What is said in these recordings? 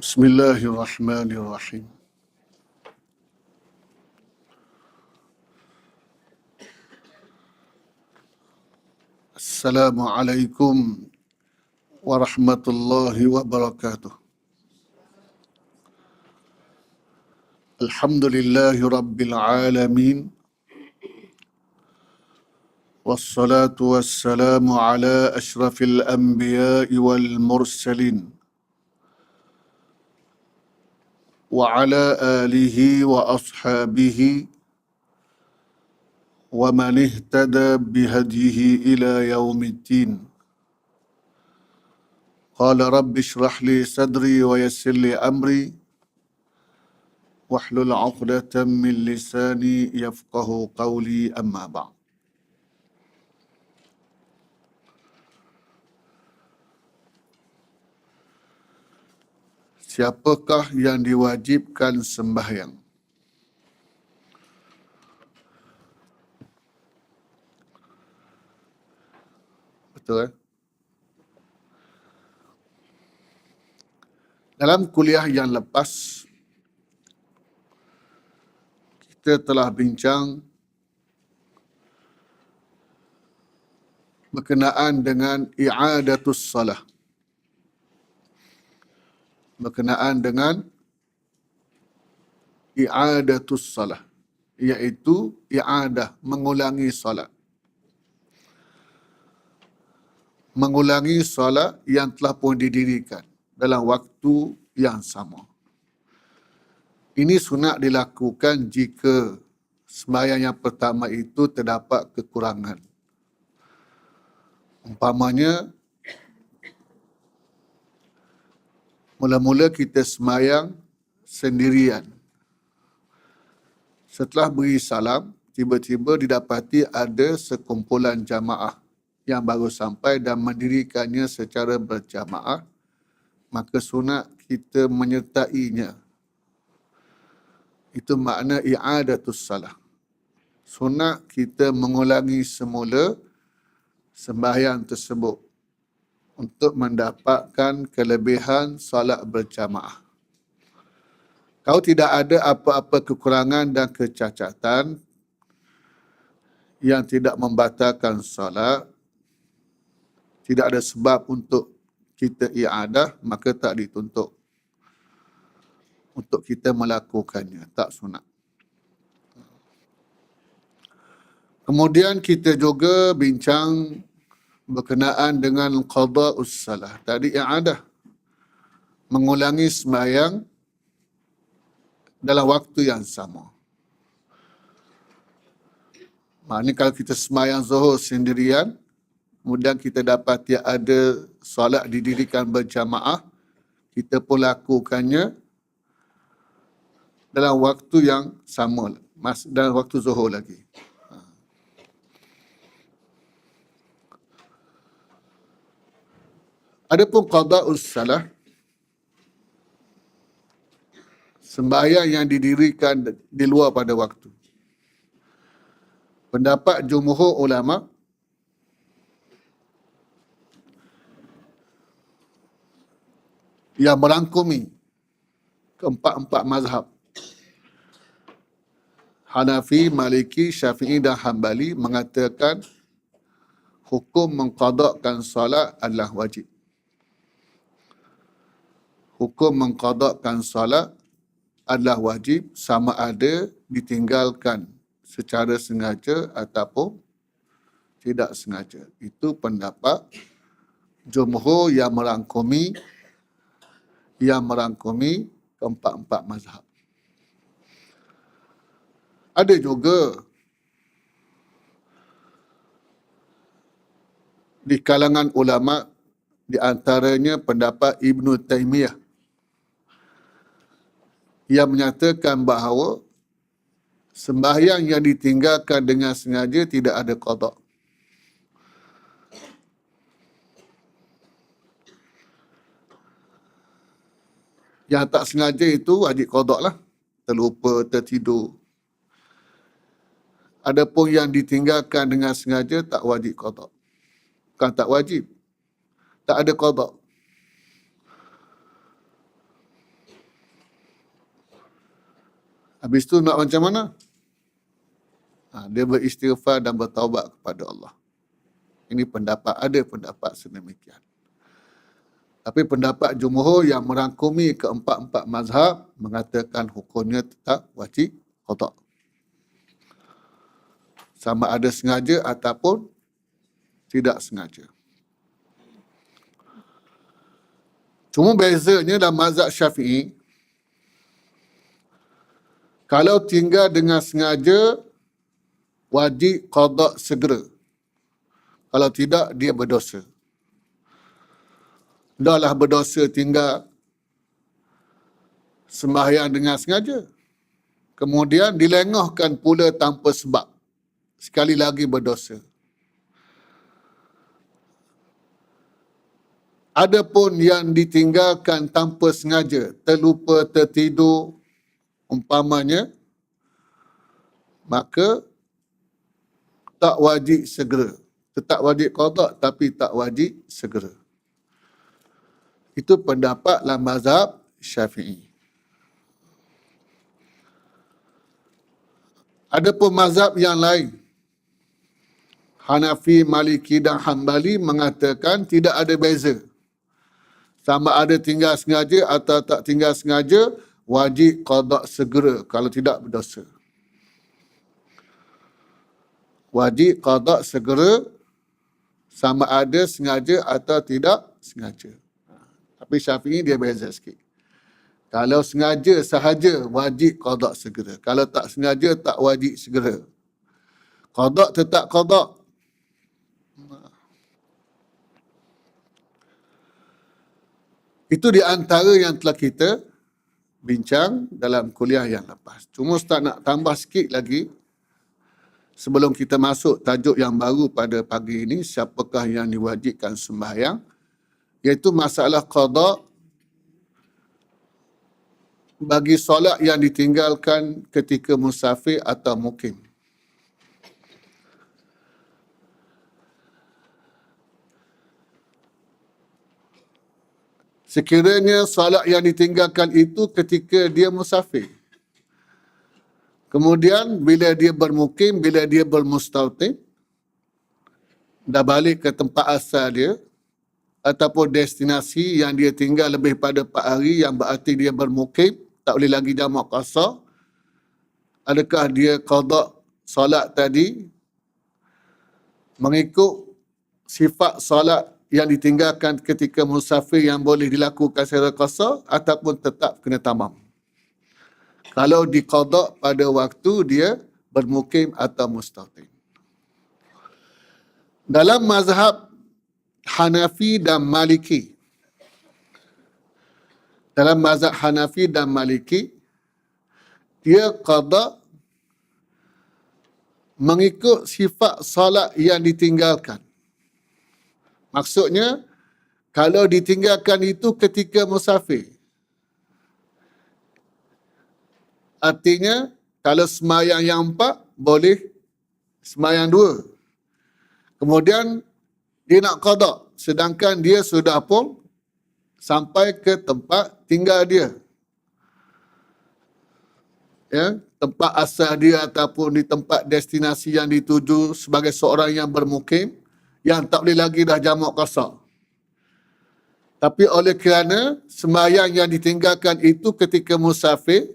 Bismillahirrahmanirrahim. Assalamualaikum warahmatullahi wabarakatuh. Alhamdulillahi rabbil alamin. Wassalatu wassalamu ala ashrafil anbiya'i wal mursalin. Wa ala alihi wa ashabihi wa man ihtada bihadihi ila yaumiddin. Qala rabbi shrah li sadri wa yassir li amri wahlul 'uqdatam min lisani yafqahu qawli, amma ba'd. Siapakah yang diwajibkan sembahyang? Betul, Dalam kuliah yang lepas, kita telah bincang berkenaan dengan i'adatus salah. Berkenaan dengan i'adatus salah, iaitu i'adah, mengulangi salat. Mengulangi salat yang telah pun didirikan dalam waktu yang sama. Ini sunat dilakukan jika sembahyang yang pertama itu terdapat kekurangan. Umpamanya, mula-mula kita sembahyang sendirian. Setelah beri salam, tiba-tiba didapati ada sekumpulan jamaah yang baru sampai dan mendirikannya secara berjamaah, maka sunat kita menyertainya. Itu makna i'adatus salah. Sunat kita mengulangi semula sembahyang tersebut untuk mendapatkan kelebihan salat berjamaah. Kalau tidak ada apa-apa kekurangan dan kecacatan yang tidak membatalkan salat, tidak ada sebab untuk kita i'adah, maka tak dituntut untuk kita melakukannya, tak sunat. Kemudian kita juga bincang berkenaan dengan qada'us salah. Tadi i'adah, mengulangi sembahyang dalam waktu yang sama. Maknanya kalau kita sembahyang zuhur sendirian, kemudian kita dapati ada solat didirikan berjamaah, kita pun lakukannya dalam waktu yang sama, dalam waktu zuhur lagi. Adapun qada'us salah, sembahyang yang didirikan di luar pada waktu. Pendapat jumhur ulama, yang merangkumi keempat-empat mazhab, Hanafi, Maliki, Syafi'i dan Hambali, mengatakan hukum mengqadakkan salat adalah wajib. Hukum mengqadakkan salat adalah wajib, sama ada ditinggalkan secara sengaja ataupun tidak sengaja. Itu pendapat jumhur yang merangkumi keempat-empat mazhab. Ada juga di kalangan ulama, di antaranya pendapat Ibn Taymiyah, yang menyatakan bahawa sembahyang yang ditinggalkan dengan sengaja tidak ada qada. Yang tak sengaja itu wajib qada lah, terlupa, tertidur. Adapun yang ditinggalkan dengan sengaja tak wajib qada. Bukan tak wajib, tak ada qada. Habis tu nak macam mana? Dia beristighfar dan bertaubat kepada Allah. Ini pendapat, ada pendapat sedemikian. Tapi pendapat jumhur yang merangkumi keempat-empat mazhab mengatakan hukumnya tetap wajib qada. Sama ada sengaja ataupun tidak sengaja. Cuma bezanya dalam mazhab Syafi'i, kalau tinggal dengan sengaja, wajib qada segera. Kalau tidak, dia berdosa. Dahlah berdosa tinggal sembahyang dengan sengaja. Kemudian dilengahkan pula tanpa sebab. Sekali lagi berdosa. Adapun yang ditinggalkan tanpa sengaja, terlupa, tertidur, umpamanya, maka tak wajib segera. Tetap wajib qada tapi tak wajib segera. Itu pendapat dalam mazhab Syafi'i. Adapun mazhab yang lain, Hanafi, Maliki dan Hambali mengatakan tidak ada beza. Sama ada tinggal sengaja atau tak tinggal sengaja, wajib qada segera kalau tidak berdosa. Wajib qada segera sama ada sengaja atau tidak sengaja. Tapi Syafi'i dia beza sikit. Kalau sengaja sahaja wajib qada segera. Kalau tak sengaja tak wajib segera. Qada tetap qada. Itu di antara yang telah kita bincang dalam kuliah yang lepas. Cuma Ustaz nak tambah sikit lagi sebelum kita masuk tajuk yang baru pada pagi ini, siapakah yang diwajibkan sembahyang, iaitu masalah qada bagi solat yang ditinggalkan ketika musafir atau mukim. Sekiranya solat yang ditinggalkan itu ketika dia musafir. Kemudian bila dia bermukim, bila dia bermustautin, dah balik ke tempat asal dia, ataupun destinasi yang dia tinggal lebih pada 4 hari, yang berarti dia bermukim, tak boleh lagi jamak qasar. Adakah dia qada solat tadi mengikut sifat solat yang ditinggalkan ketika musafir yang boleh dilakukan secara qasar ataupun tetap kena tamam? Kalau diqada pada waktu dia bermukim atau mustautin. Dalam mazhab Hanafi dan Maliki, dia qada mengikut sifat solat yang ditinggalkan. Maksudnya, kalau ditinggalkan itu ketika musafir, artinya kalau semayang yang 4, boleh semayang 2. Kemudian dia nak qada, sedangkan dia sudah pun sampai ke tempat tinggal dia. Ya, tempat asal dia ataupun di tempat destinasi yang dituju sebagai seorang yang bermukim, yang tak boleh lagi dah jamak qasar. Tapi oleh kerana sembahyang yang ditinggalkan itu ketika musafir,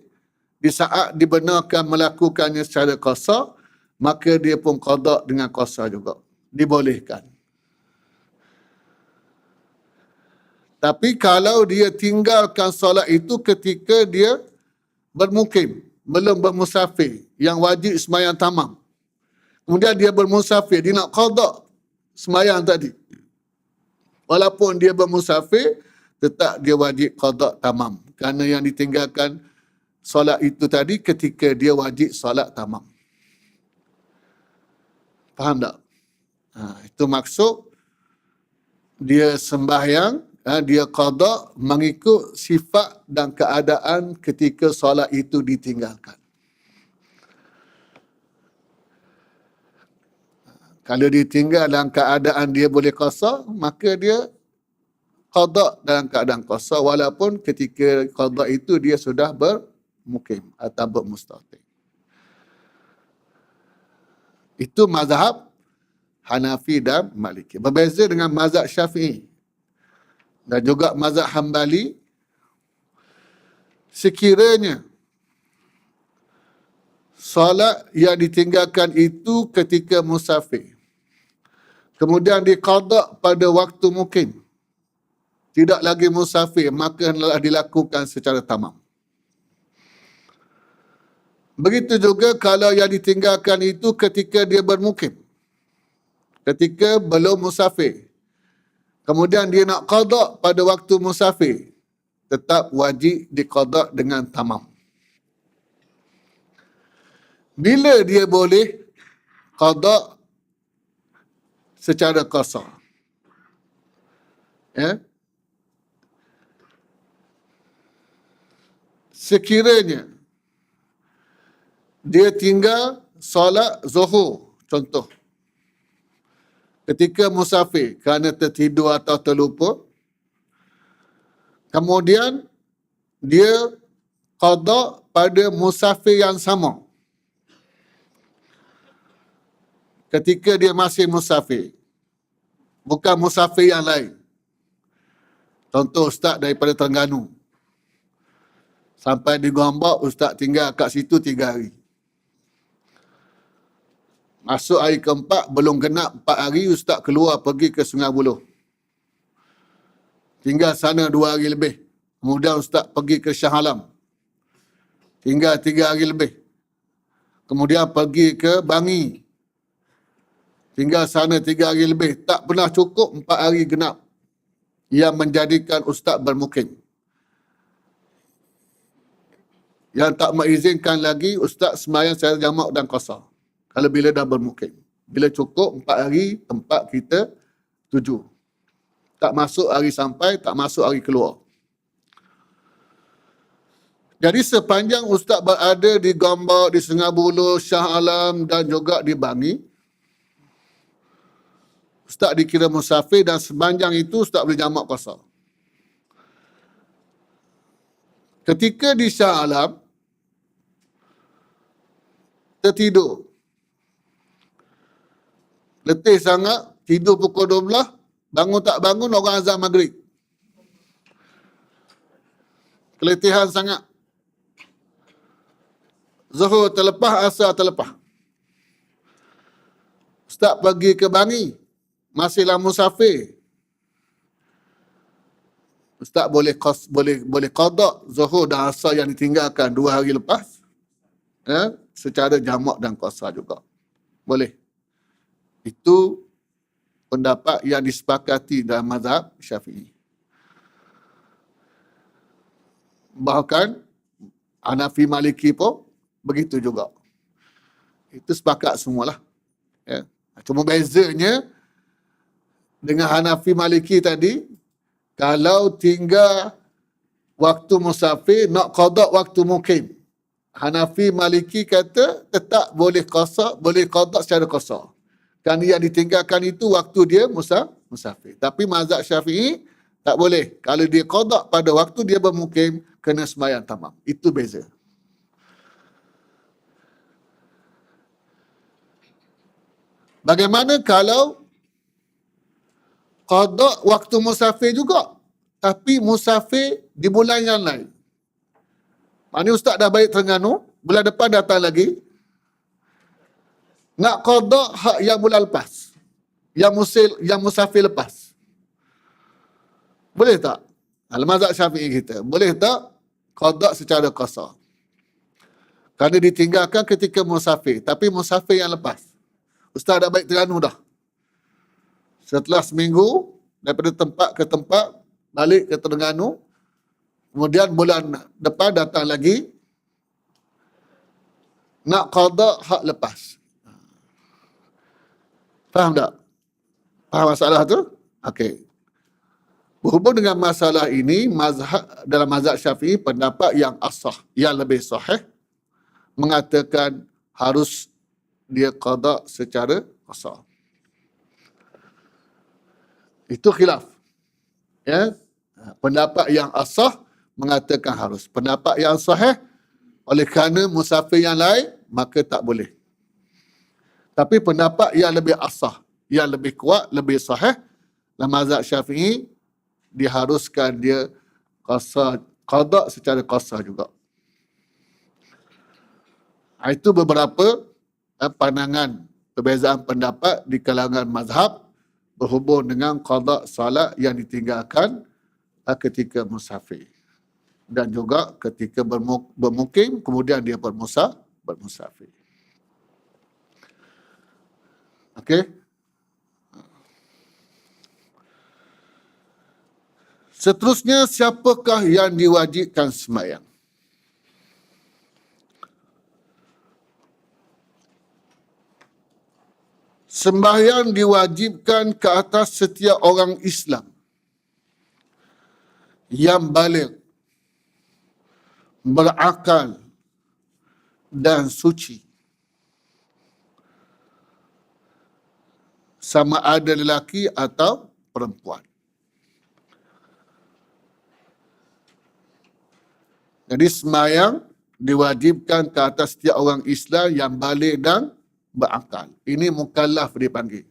di saat dibenarkan melakukannya secara qasar, maka dia pun qada dengan qasar juga. Dibolehkan. Tapi kalau dia tinggalkan solat itu ketika dia bermukim, belum bermusafir, yang wajib sembahyang tamam. Kemudian dia bermusafir, dia nak qada sembahyang tadi. Walaupun dia bermusafir, tetap dia wajib qada tamam. Kerana yang ditinggalkan solat itu tadi ketika dia wajib solat tamam. Faham tak? Itu maksud dia sembahyang, dia qada mengikut sifat dan keadaan ketika solat itu ditinggalkan. Kalau ditinggal dalam keadaan dia boleh qasar, maka dia qada dalam keadaan qasar walaupun ketika qada itu dia sudah bermukim atau bermustatir. Itu mazhab Hanafi dan Maliki. Berbeza dengan mazhab Syafi'i dan juga mazhab Hambali. Sekiranya solat yang ditinggalkan itu ketika musafir, kemudian diqada pada waktu mukim, tidak lagi musafir, maka hendaklah dilakukan secara tamam. Begitu juga kalau yang ditinggalkan itu ketika dia bermukim, ketika belum musafir, kemudian dia nak qada pada waktu musafir, tetap wajib diqada dengan tamam. Bila dia boleh qada secara qasar? Ya? Sekiranya dia tinggal solat zuhur, contoh, ketika musafir kerana tertidur atau terlupa, kemudian dia qada pada musafir yang sama ketika dia masih musafir, bukan musafir yang lain. Contoh, Ustaz daripada Terengganu sampai di Gombak, Ustaz tinggal kat situ 3 hari. Masuk hari keempat, belum genap 4 hari, Ustaz keluar pergi ke Sungai Buloh. Tinggal sana 2 hari lebih. Kemudian Ustaz pergi ke Shah Alam. Tinggal 3 hari lebih. Kemudian pergi ke Bangi. Tinggal sana 3 hari lebih. Tak pernah cukup 4 hari genap. Yang menjadikan Ustaz bermukim. Yang tak mengizinkan lagi Ustaz sembahyang secara jamak dan qasar. Kalau bila dah bermukim. Bila cukup 4 hari, tempat kita tuju. Tak masuk hari sampai, tak masuk hari keluar. Jadi sepanjang Ustaz berada di Gombak, di Sungai Buloh, Shah Alam dan juga di Bangi, Ustaz dikira musafir dan sepanjang itu Ustaz boleh jamak qasar. Ketika di Shah Alam, tertidur. Letih sangat, tidur pukul 12, bangun tak bangun, orang azan maghrib. Keletihan sangat. Zuhur terlepas, asar terlepas. Ustaz pergi ke Bangi, masihlah musafir. Ustaz boleh qada zuhur dan asar yang ditinggalkan 2 hari lepas, ya, secara jamak dan qasar juga. Boleh. Itu pendapat yang disepakati dalam mazhab Syafi'i. Bahkan Hanafi Maliki pun begitu juga. Itu sepakat semualah. Ya. Cuma bezanya dengan Hanafi Maliki tadi, kalau tinggal waktu musafir, nak qada waktu mukim. Hanafi Maliki kata tetap boleh qasar, boleh qada secara qasar. Kerana yang ditinggalkan itu waktu dia musafir. Tapi mazhab Syafi'i tak boleh. Kalau dia qada pada waktu dia bermukim, kena sembahyang tamam. Itu beza. Bagaimana kalau qada waktu musafir juga, tapi musafir di bulan yang lain? Maknanya Ustaz dah balik Terengganu, bulan depan datang lagi, nak qada hak yang bulan lepas, yang musafir lepas. Boleh tak? Al-mazhab Syafi'i kita, boleh tak qada secara qasar? Kerana ditinggalkan ketika musafir, tapi musafir yang lepas. Ustaz dah balik Terengganu dah. Setelah seminggu, daripada tempat ke tempat, balik ke Terengganu, kemudian bulan depan datang lagi, nak qada hak lepas. Faham tak? Faham masalah tu? Okey. Berhubung dengan masalah ini, dalam mazhab Syafi'i, pendapat yang asah, yang lebih sahih, mengatakan harus dia qada secara qasar. Itu khilaf. Ya. Pendapat yang asah mengatakan harus. Pendapat yang sahih, oleh kerana musafir yang lain, maka tak boleh. Tapi pendapat yang lebih asah, yang lebih kuat, lebih sahih, dalam mazhab Syafi'i, diharuskan dia qada secara qasar juga. Itu beberapa pandangan perbezaan pendapat di kalangan mazhab berhubung dengan qada salat yang ditinggalkan ketika musafir. Dan juga ketika bermukim, kemudian dia bermusafir. Okey. Seterusnya, siapakah yang diwajibkan sembahyang? Sembahyang diwajibkan ke atas setiap orang Islam yang baligh, berakal dan suci, sama ada lelaki atau perempuan. Jadi sembahyang diwajibkan ke atas setiap orang Islam yang baligh dan berakal. Ini mukallaf dipanggil.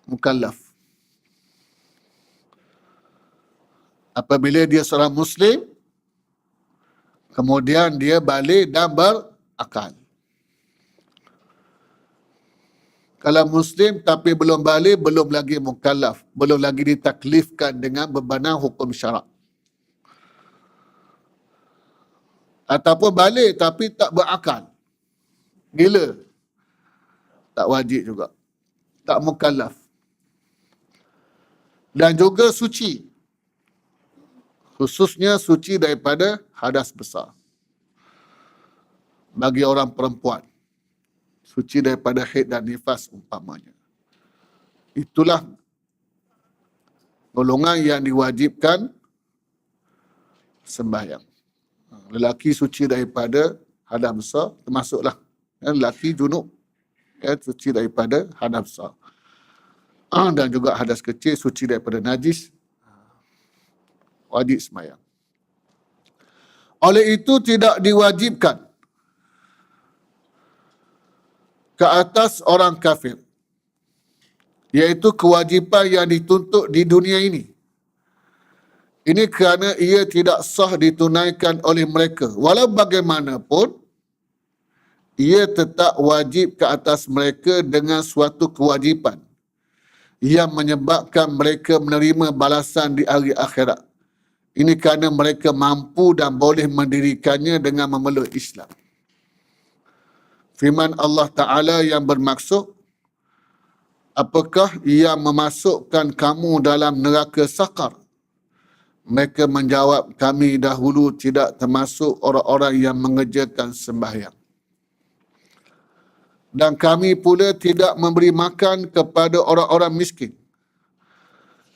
Mukallaf. Apabila dia seorang Muslim, kemudian dia baligh dan berakal. Kalau Muslim tapi belum baligh, belum lagi mukallaf, belum lagi ditaklifkan dengan bebanan hukum syarak. Ataupun baligh tapi tak berakal, gila, tak wajib juga, tak mukallaf. Dan juga suci, khususnya suci daripada hadas besar. Bagi orang perempuan, suci daripada haid dan nifas umpamanya. Itulah golongan yang diwajibkan sembahyang. Lelaki suci daripada hadas besar, termasuklah lelaki junub, suci daripada hadas besar. Dan juga hadas kecil, suci daripada najis, wajib sembahyang. Oleh itu tidak diwajibkan ke atas orang kafir, iaitu kewajipan yang dituntut di dunia ini. Ini kerana ia tidak sah ditunaikan oleh mereka. Walau bagaimanapun, ia tetap wajib ke atas mereka dengan suatu kewajipan yang menyebabkan mereka menerima balasan di hari akhirat. Ini kerana mereka mampu dan boleh mendirikannya dengan memeluk Islam. Firman Allah Ta'ala yang bermaksud, apakah ia memasukkan kamu dalam neraka sakar? Mereka menjawab, kami dahulu tidak termasuk orang-orang yang mengerjakan sembahyang. Dan kami pula tidak memberi makan kepada orang-orang miskin.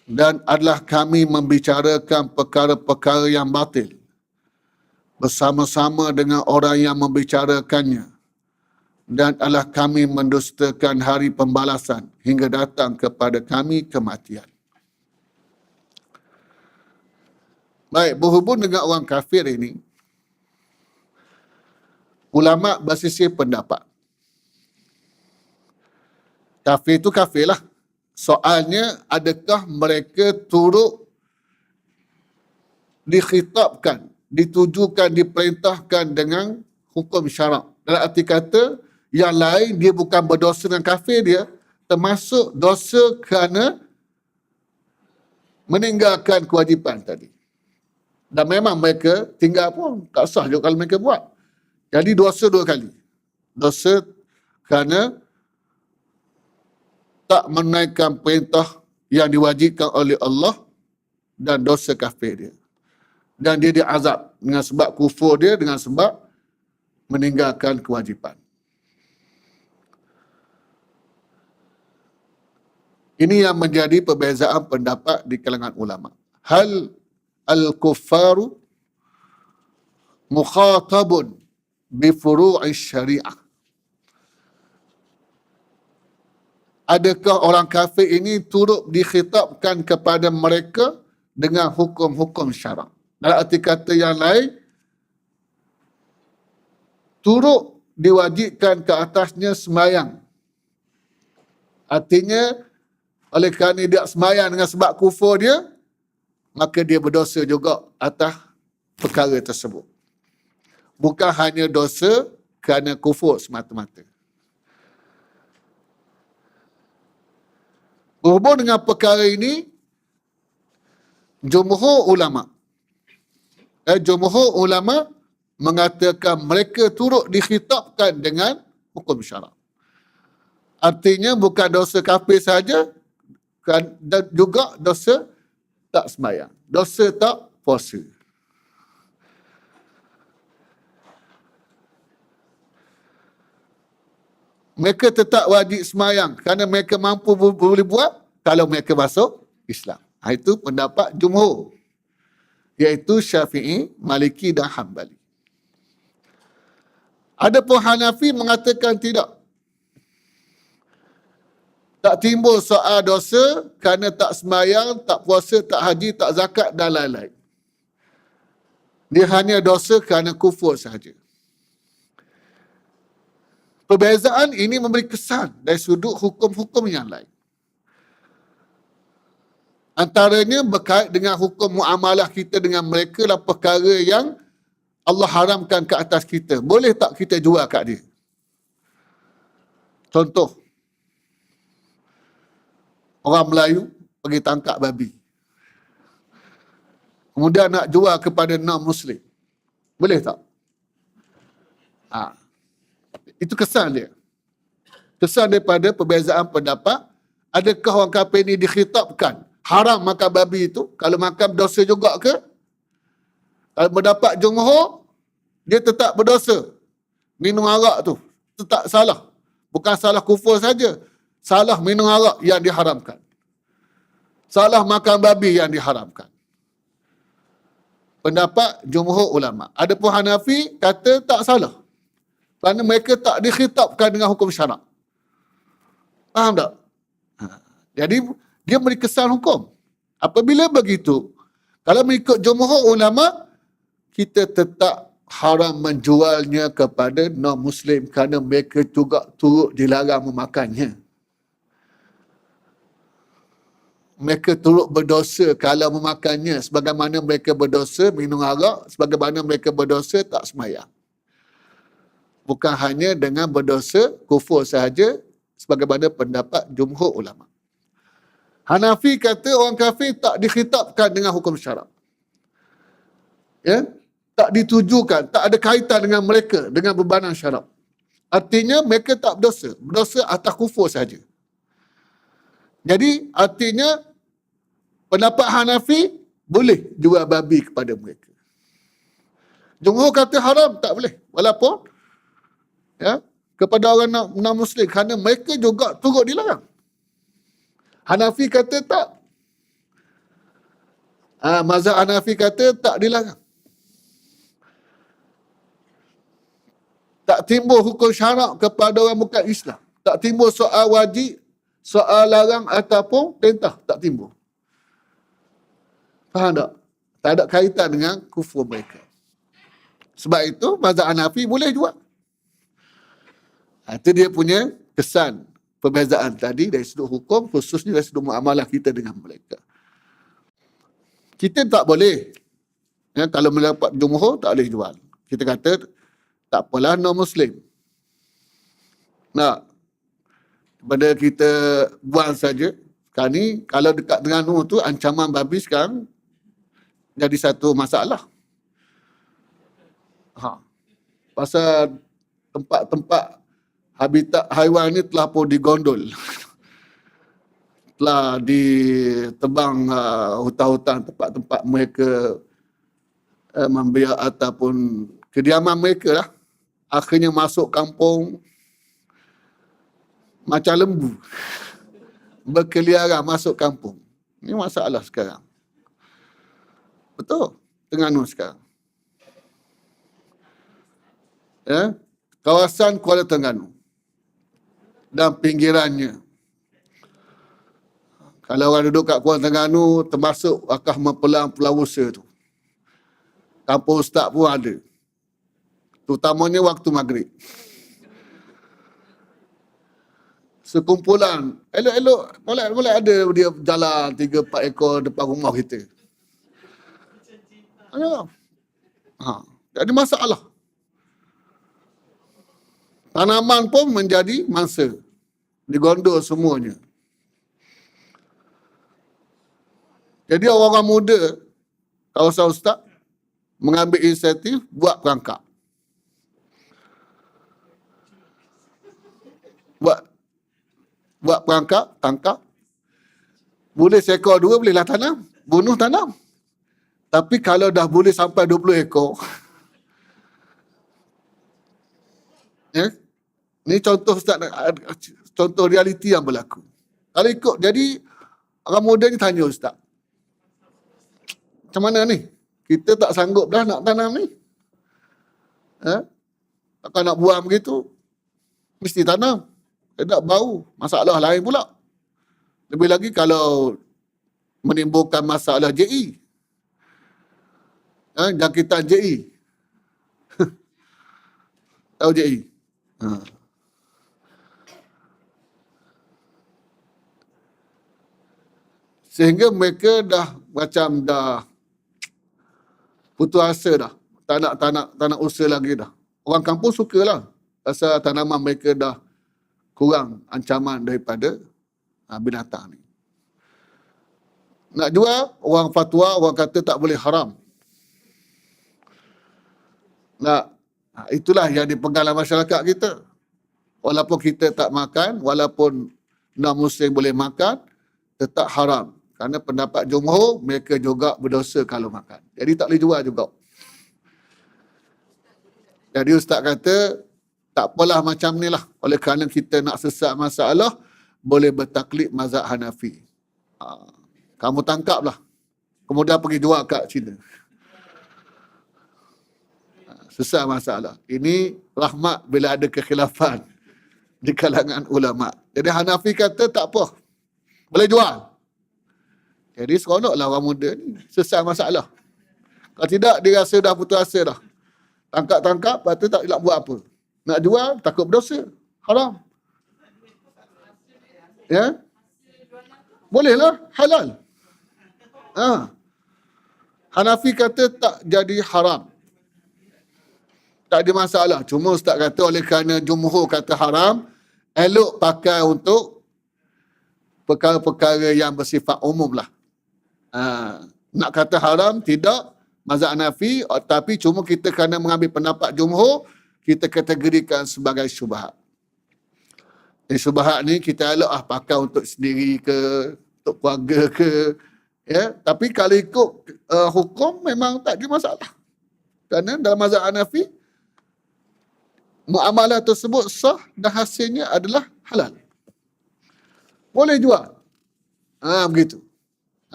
Dan adalah kami membicarakan perkara-perkara yang batil bersama-sama dengan orang yang membicarakannya. Dan adalah kami mendustakan hari pembalasan hingga datang kepada kami kematian. Baik, berhubung dengan orang kafir ini, ulama bersisih pendapat. Kafir itu kafir lah. Soalnya, adakah mereka turut dikhitabkan, ditujukan, diperintahkan dengan hukum syarak? Dalam arti kata, yang lain dia bukan berdosa dengan kafir dia, termasuk dosa kerana meninggalkan kewajipan tadi. Dan memang mereka tinggal pun tak sah juga kalau mereka buat. Jadi dosa dua kali. Dosa kerana tak menaikkan perintah yang diwajibkan oleh Allah dan dosa kafir dia. Dan dia diazab dengan sebab kufur dia, dengan sebab meninggalkan kewajipan. Ini yang menjadi perbezaan pendapat di kalangan ulama. Hal al-kuffaru mukhatabun bi furu'i syariah. Adakah orang kafir ini turut dikhitabkan kepada mereka dengan hukum-hukum syarak. Dalam arti kata yang lain, turut diwajibkan ke atasnya sembahyang. Artinya, oleh kerana dia sembahyang dengan sebab kufur dia, maka dia berdosa juga atas perkara tersebut. Bukan hanya dosa kerana kufur semata-mata. Berhubung dengan perkara ini, jumhur ulama mengatakan mereka turut dikhitabkan dengan hukum syarak. Artinya bukan dosa kafir saja, dan juga dosa tak sembahyang, dosa tak puasa. Mereka tetap wajib sembahyang kerana mereka mampu boleh buat kalau mereka masuk Islam. Itu pendapat jumhur, iaitu Syafi'i, Maliki dan Hanbali. Adapun Hanafi mengatakan tidak. Tak timbul soal dosa kerana tak sembahyang, tak puasa, tak haji, tak zakat dan lain-lain. Dia hanya dosa kerana kufur sahaja. Perbezaan ini memberi kesan dari sudut hukum-hukum yang lain. Antaranya berkait dengan hukum muamalah kita dengan mereka lah perkara yang Allah haramkan ke atas kita. Boleh tak kita jual kat dia? Contoh, orang Melayu pergi tangkap babi. Kemudian nak jual kepada non-Muslim. Boleh tak? Itu kesan dia. Kesan daripada perbezaan pendapat. Adakah orang kafir ini dikhitabkan haram makan babi itu? Kalau makan berdosa juga ke? Kalau mendapat jumhur, dia tetap berdosa. Minum arak tu tetap salah. Bukan salah kufur saja. Salah minum arak yang diharamkan. Salah makan babi yang diharamkan. Pendapat jumhur ulama. Adapun Hanafi kata tak salah. Kerana mereka tak dikhitabkan dengan hukum syarak. Faham tak? Jadi, dia beri kesan hukum. Apabila begitu, kalau mengikut jumhur ulama, kita tetap haram menjualnya kepada non-Muslim kerana mereka juga turut dilarang memakannya. Mereka turut berdosa kalau memakannya, sebagaimana mereka berdosa minum arak, sebagaimana mereka berdosa tak sembahyang. Bukan hanya dengan berdosa kufur sahaja, sebagaimana pendapat jumhur ulama. Hanafi kata orang kafir tak dikhitabkan dengan hukum syarak. Ya? Tak ditujukan, tak ada kaitan dengan mereka, dengan bebanan syarak. Artinya mereka tak berdosa. Berdosa atas kufur sahaja. Jadi artinya pendapat Hanafi boleh jual babi kepada mereka. Jumhur kata haram, tak boleh. Walaupun kepada orang non-Muslim kerana mereka juga turut dilarang. Hanafi kata tak. Mazhab Hanafi kata tak dilarang. Tak timbul hukum syarak kepada orang bukan Islam. Tak timbul soal wajib, soal larang ataupun perintah. Tak timbul. Faham tak? Tak ada kaitan dengan kufur mereka. Sebab itu mazhab Hanafi boleh jual. Itu dia punya kesan perbezaan tadi dari sudut hukum, khususnya dari sudut muamalah kita dengan mereka. Kita tak boleh, kalau mendapat jumhur tak boleh jual. Kita kata tak apalah non-Muslim. Daripada kita buang saja. Sekarang ni kalau dekat Terengganu tu ancaman babi sekarang jadi satu masalah. Pasal tempat-tempat habitat haiwan ni telah pun digondol. Telah ditebang hutan-hutan tempat-tempat mereka membiak ataupun kediaman mereka lah. Akhirnya masuk kampung macam lembu. Berkeliaran masuk kampung. Ini masalah sekarang. Betul. Terengganu sekarang. Kawasan Kuala Terengganu dan pinggirannya. Kalau orang duduk kat Kuala Terengganu, termasuk akah mempelang Pulau Usa tu. Kampung Ustaz pun ada. Terutamanya waktu maghrib. Sekumpulan, elok-elok, boleh ada dia jalan 3-4 ekor depan rumah kita. Jadi masalah. Tanaman pun menjadi mangsa. Digondol semuanya. Jadi orang-orang muda, kawasan Ustaz, mengambil inisiatif buat perangkap. Buat perangkap, tangkap. Boleh seekor dua, bolehlah tanam. Bunuh tanam. Tapi kalau dah boleh sampai 20 ekor, ya, ni contoh Ustaz, contoh realiti yang berlaku. Kalau ikut, jadi orang muda ni tanya Ustaz, macam mana ni? Kita tak sanggup dah nak tanam ni. Takkan nak buang begitu, mesti tanam. Tak bau, masalah lain pula. Lebih lagi kalau menimbulkan masalah JE. Jangkitan JE. Tahu JE? Sehingga mereka dah macam dah putus asa dah. Tak nak usaha lagi dah. Orang kampung sukalah. Pasal tanaman mereka dah kurang ancaman daripada binatang ni. Nak jual, orang fatwa, orang kata tak boleh haram. Itulah yang dipegang dalam masyarakat kita. Walaupun kita tak makan, walaupun non-Muslim boleh makan, tetap haram. Kerana pendapat jumhur, mereka juga berdosa kalau makan. Jadi tak boleh jual juga. Jadi Ustaz kata, tak apalah macam ni lah. Oleh kerana kita nak sesat masalah, boleh bertaklid mazhab Hanafi. Kamu tangkaplah. Kemudian pergi jual kat China. Sesat masalah. Ini rahmat bila ada kekhilafan di kalangan ulama'. Jadi Hanafi kata tak apa. Boleh jual. Jadi seronoklah orang muda ni. Sesat masalah. Kalau tidak, dia rasa dah putus asa dah. Tangkap-tangkap, lepas tu tak nak buat apa. Nak jual, takut berdosa. Haram. Ya? Bolehlah, halal. Hanafi kata tak jadi haram. Tak ada masalah. Cuma Ustaz kata oleh kerana jumhur kata haram, elok pakai untuk perkara-perkara yang bersifat umum lah. Nak kata haram, tidak. Mazhab Hanafi, tapi cuma kita kerana mengambil pendapat jumhur, kita kategorikan sebagai syubhat. Syubhat ni kita elok pakai untuk sendiri ke, untuk keluarga ke. Ya? Tapi kalau ikut hukum memang tak ada masalah. Kerana dalam mazhab Hanafi, muamalah tersebut sah dan hasilnya adalah halal. Boleh jual. Begitu.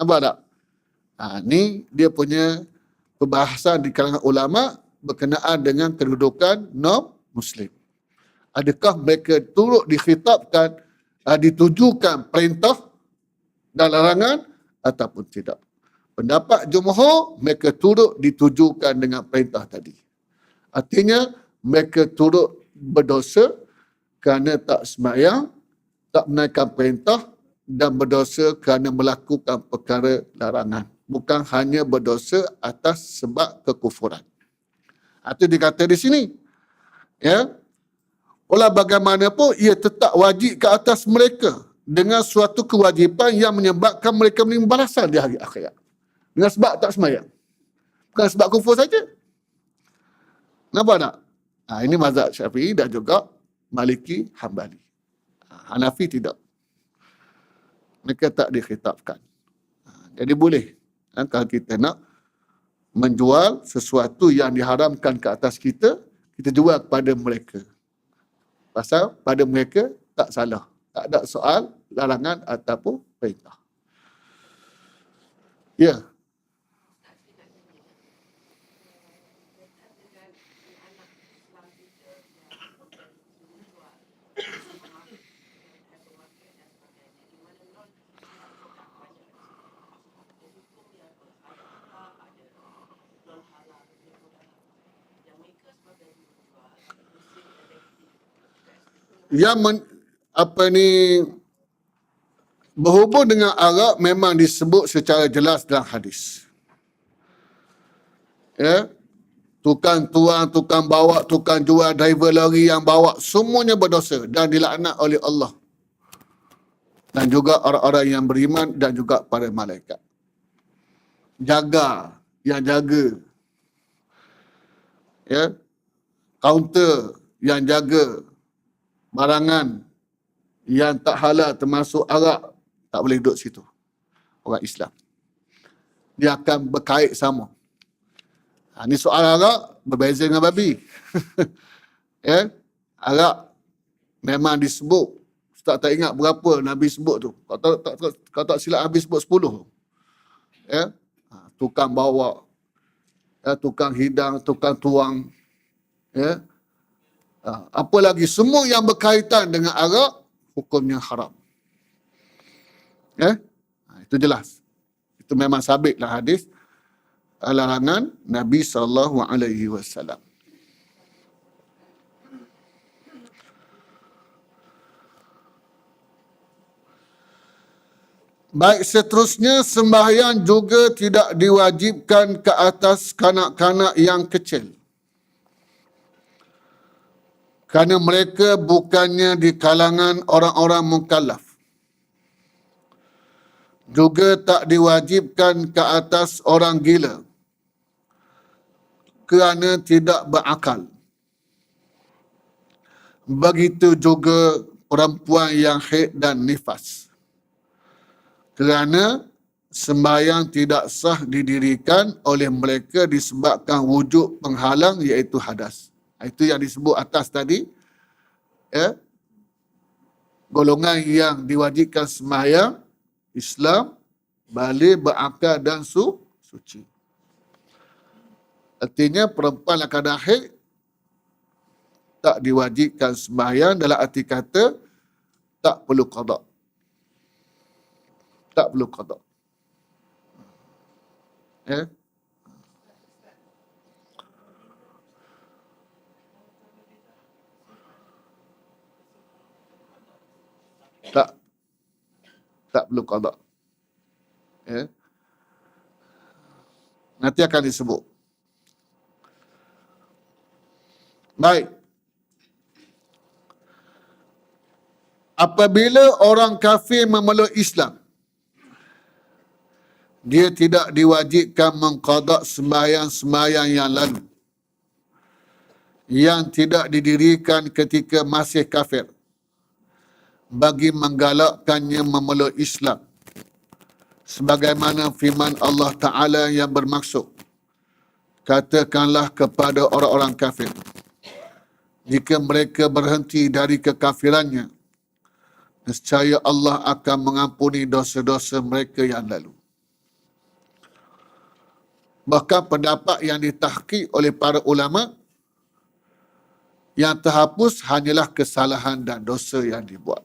Nampak tak? Ni dia punya perbahasan di kalangan ulama berkenaan dengan kedudukan non-Muslim. Adakah mereka turut dikhitabkan, ditujukan perintah dan larangan ataupun tidak? Pendapat jumhur, mereka turut ditujukan dengan perintah tadi. Artinya, mereka turut berdosa kerana tak sembahyang, tak menaikkan perintah dan berdosa kerana melakukan perkara larangan. Bukan hanya berdosa atas sebab kekufuran. Itu dikata di sini. Ya. Walau bagaimanapun, ia tetap wajib ke atas mereka dengan suatu kewajipan yang menyebabkan mereka menerima balasan di hari akhirat. Dengan sebab tak sembahyang. Bukan sebab kufur saja. Nampak tak? Ini mazhab Syafi'i dan juga Maliki, Hambali. Hanafi tidak. Mereka tak dikhitabkan. Jadi boleh. Kalau kita nak menjual sesuatu yang diharamkan ke atas kita, kita jual kepada mereka. Pasal pada mereka tak salah. Tak ada soal larangan ataupun perintah. Ya. yang berhubung dengan arak memang disebut secara jelas dalam hadis. Ya, tukang tuang, tukang bawa, tukang jual, driver lori yang bawa, semuanya berdosa dan dilaknat oleh Allah. Dan juga orang-orang yang beriman dan juga para malaikat. Jaga, yang jaga. Ya, kaunter yang jaga barangan yang tak halal termasuk arak, tak boleh duduk situ. Orang Islam. Dia akan berkait sama. Ini soal arak berbeza dengan babi. Ya, arak memang disebut. Ustaz tak ingat berapa Nabi sebut tu. Kalau tak silap Nabi sebut 10. Ya, tukang bawa, ya, tukang hidang, tukang tuang. Ya, apa lagi, semua yang berkaitan dengan arak hukumnya haram. Ya, itu jelas. Itu memang sabitlah hadis larangan Nabi SAW. Baik, seterusnya sembahyang juga tidak diwajibkan ke atas kanak-kanak yang kecil. Kerana mereka bukannya di kalangan orang-orang mukallaf. Juga tak diwajibkan ke atas orang gila kerana tidak berakal. Begitu juga perempuan yang haid dan nifas. Kerana sembahyang tidak sah didirikan oleh mereka disebabkan wujud penghalang iaitu hadas. Itu yang disebut atas tadi. Ya, golongan yang diwajibkan sembahyang, Islam, balik, berakal dan suci. Artinya perempuan yang keadaan haid tak diwajibkan sembahyang dalam arti kata tak perlu qada. Tak perlu qada. Ya. Tak perlu qada. Ya. Nanti akan disebut. Baik. Apabila orang kafir memeluk Islam, dia tidak diwajibkan mengqada sembahyang-sembahyang yang lalu yang tidak didirikan ketika masih kafir bagi menggalakkannya memeluk Islam. Sebagaimana firman Allah Ta'ala yang bermaksud, katakanlah kepada orang-orang kafir, jika mereka berhenti dari kekafirannya, nescaya Allah akan mengampuni dosa-dosa mereka yang lalu. Bahkan pendapat yang ditahqiq oleh para ulama, yang terhapus hanyalah kesalahan dan dosa yang dibuat.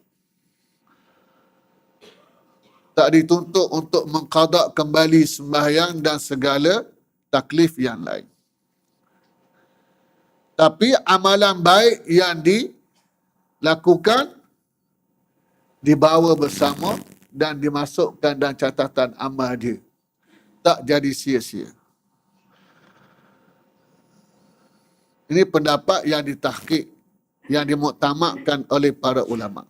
Tak dituntut untuk mengqada kembali sembahyang dan segala taklif yang lain. Tapi amalan baik yang dilakukan dibawa bersama dan dimasukkan dalam catatan amal dia. Tak jadi sia-sia. Ini pendapat yang ditahqiq, yang dimuktamadkan oleh para ulama.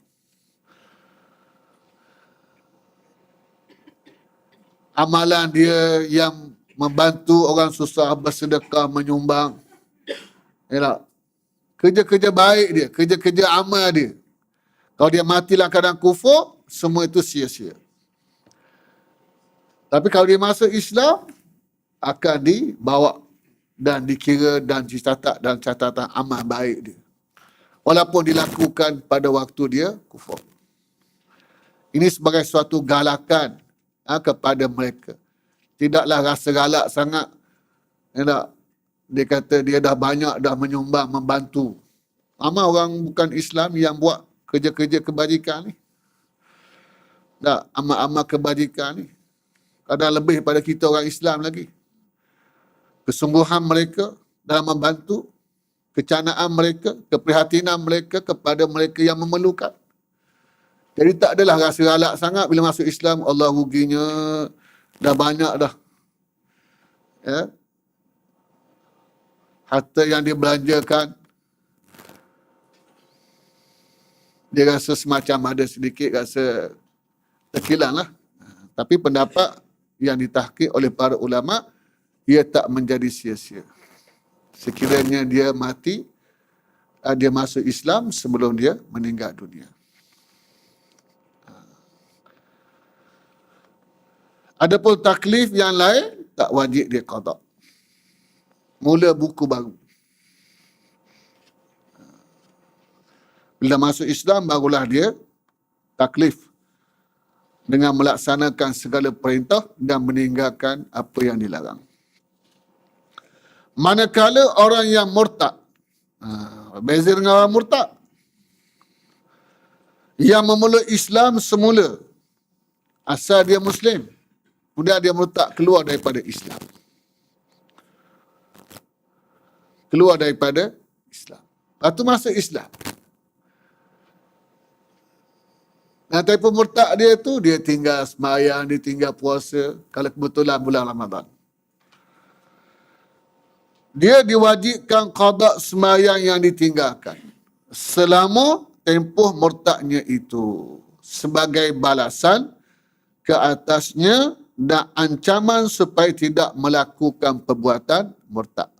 Amalan dia yang membantu orang susah, bersedekah, menyumbang. Yalah. Kerja-kerja baik dia, kerja-kerja amal dia. Kalau dia matilah keadaan kufur, semua itu sia-sia. Tapi kalau dia masuk Islam, akan dibawa dan dikira dan dicatat dalam catatan amal baik dia. Walaupun dilakukan pada waktu dia kufur. Ini sebagai suatu galakan kepada mereka. Tidaklah rasa galak sangat. Dia kata dia dah banyak dah menyumbang, membantu. Ramai orang bukan Islam yang buat kerja-kerja kebajikan ni. Amal-amal kebajikan ni. Kadang lebih pada kita orang Islam lagi. Kesungguhan mereka dalam membantu kecanaan mereka, keprihatinan mereka kepada mereka yang memerlukan. Jadi tak adalah rasa galak sangat bila masuk Islam, Allah ruginya dah banyak dah. Ya. Harta yang dia belanjakan, dia rasa semacam ada sedikit rasa terkilan lah. Tapi pendapat yang ditahqiq oleh para ulama, ia tak menjadi sia-sia. Sekiranya dia mati, dia masuk Islam sebelum dia meninggal dunia. Adapun taklif yang lain, tak wajib dia qada. Mula buku baru. Bila masuk Islam, barulah dia taklif dengan melaksanakan segala perintah dan meninggalkan apa yang dilarang. Manakala orang yang murtad, beza dengan orang murtad, yang memeluk Islam semula, asal dia Muslim, kemudian dia murtad, keluar daripada Islam. Keluar daripada Islam. Lepas tu masuk Islam. Nah, tapi murtad dia tu, dia tinggal sembahyang, dia tinggal puasa, kalau kebetulan bulan Ramadan. Dia diwajibkan qada sembahyang yang ditinggalkan selama tempoh murtadnya itu, sebagai balasan ke atasnya dan ancaman supaya tidak melakukan perbuatan murtad.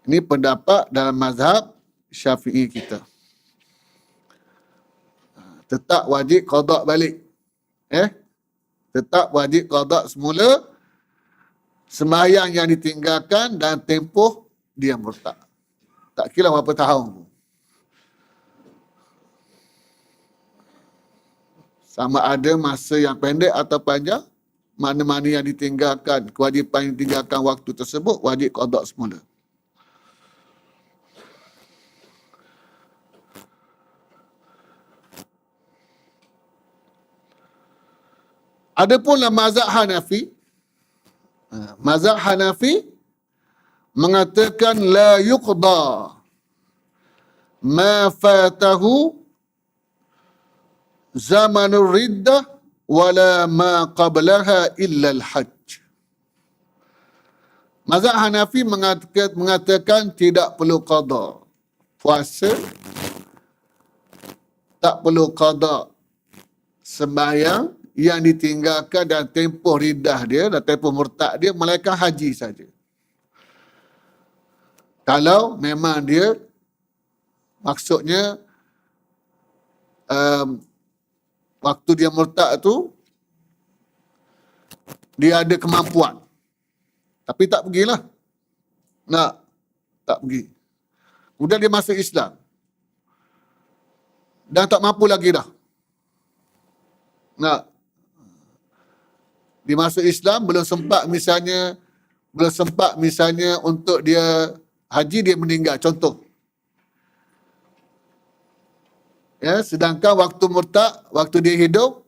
Ini pendapat dalam mazhab Syafi'i kita. Tetap wajib qada balik. Tetap wajib qada semula sembahyang yang ditinggalkan dan tempoh dia murtad. Tak kira berapa tahun. Sama ada masa yang pendek atau panjang, mana-mana yang ditinggalkan, kewajipan yang ditinggalkan waktu tersebut, wajib qada semula. Adapun mazhab Hanafi, mazhab Hanafi mengatakan la yuqda ma fatahu zamanur riddah wala ma qablaha illa al-hajj. Mazhab Hanafi mengatakan tidak perlu qada puasa, tak perlu qada sembahyang yang ditinggalkan dan tempoh riddah dia dan tempoh murtad dia, melainkan haji saja. Kalau memang dia maksudnya waktu dia murtad tu dia ada kemampuan tapi tak pergilah, tak pergi, kemudian dia masuk Islam dan tak mampu lagi dah, dia masuk Islam, belum sempat misalnya untuk dia haji, dia meninggal, contoh. Ya, sedangkan waktu murtad, waktu dia hidup,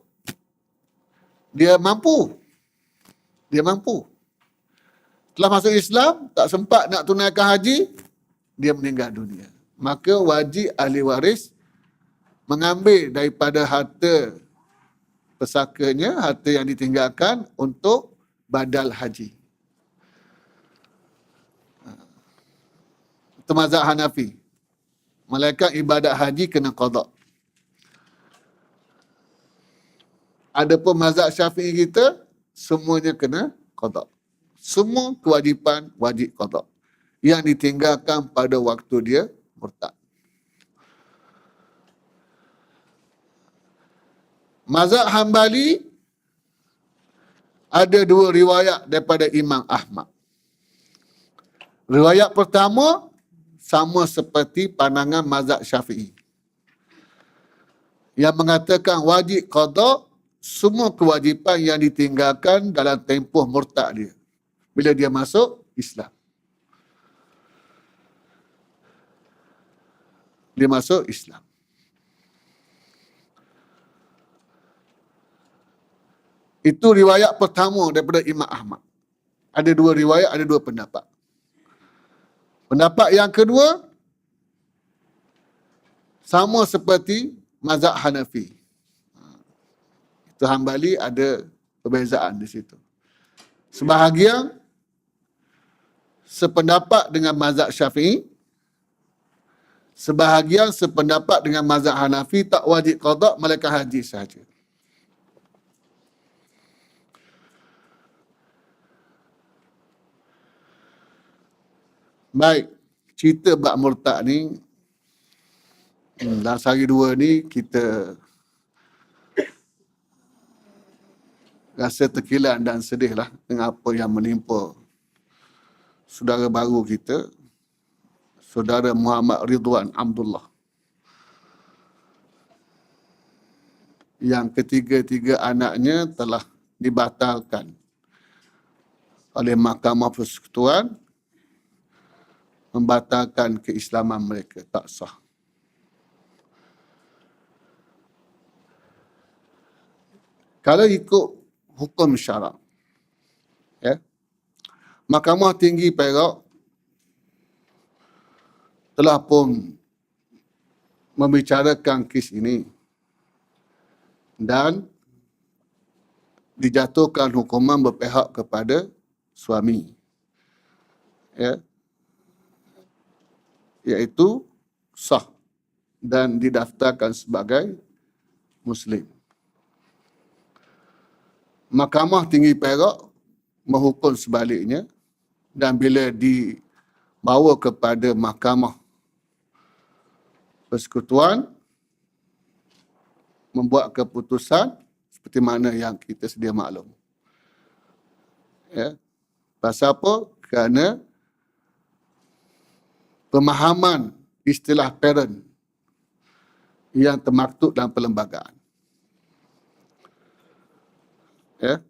dia mampu. Setelah masuk Islam, tak sempat nak tunaikan haji, dia meninggal dunia. Maka wajib ahli waris mengambil daripada harta pesakanya, harta yang ditinggalkan untuk badal haji. Itu mazhab Hanafi. Melainkan ibadat haji kena qada. Adapun mazhab Syafi'i kita, semuanya kena qada. Semua kewajipan wajib qada yang ditinggalkan pada waktu dia murtad. Mazhab Hambali ada dua riwayat daripada Imam Ahmad. Riwayat pertama sama seperti pandangan mazhab Syafi'i, yang mengatakan wajib qada semua kewajipan yang ditinggalkan dalam tempoh murtad dia bila dia masuk Islam. Dia masuk Islam. Itu riwayat pertama daripada Imam Ahmad. Ada dua riwayat, ada dua pendapat. Pendapat yang kedua, sama seperti mazhab Hanafi. Itu Hambali ada perbezaan di situ. Sebahagian sependapat dengan mazhab Syafi'i, sebahagian sependapat dengan mazhab Hanafi, tak wajib qada melainkan haji sahaja. Baik, cerita bab murtad ni dalam sehari dua ni kita rasa terkilan dan sedih lah dengan apa yang menimpa saudara baru kita, saudara Muhammad Ridwan Abdullah, yang ketiga-tiga anaknya telah dibatalkan oleh Mahkamah Persekutuan, membatalkan keislaman mereka, tak sah. Kalau ikut hukum syarak, ya, Mahkamah Tinggi Perak telah pun membicarakan kes ini dan dijatuhkan hukuman berpihak kepada suami, ya, iaitu sah dan didaftarkan sebagai Muslim. Mahkamah Tinggi Perak menghukum sebaliknya, dan bila dibawa kepada Mahkamah Persekutuan membuat keputusan seperti mana yang kita sedia maklum. Ya. Pasal apa? Kerana pemahaman istilah parent yang termaktub dalam perlembagaan. Ya.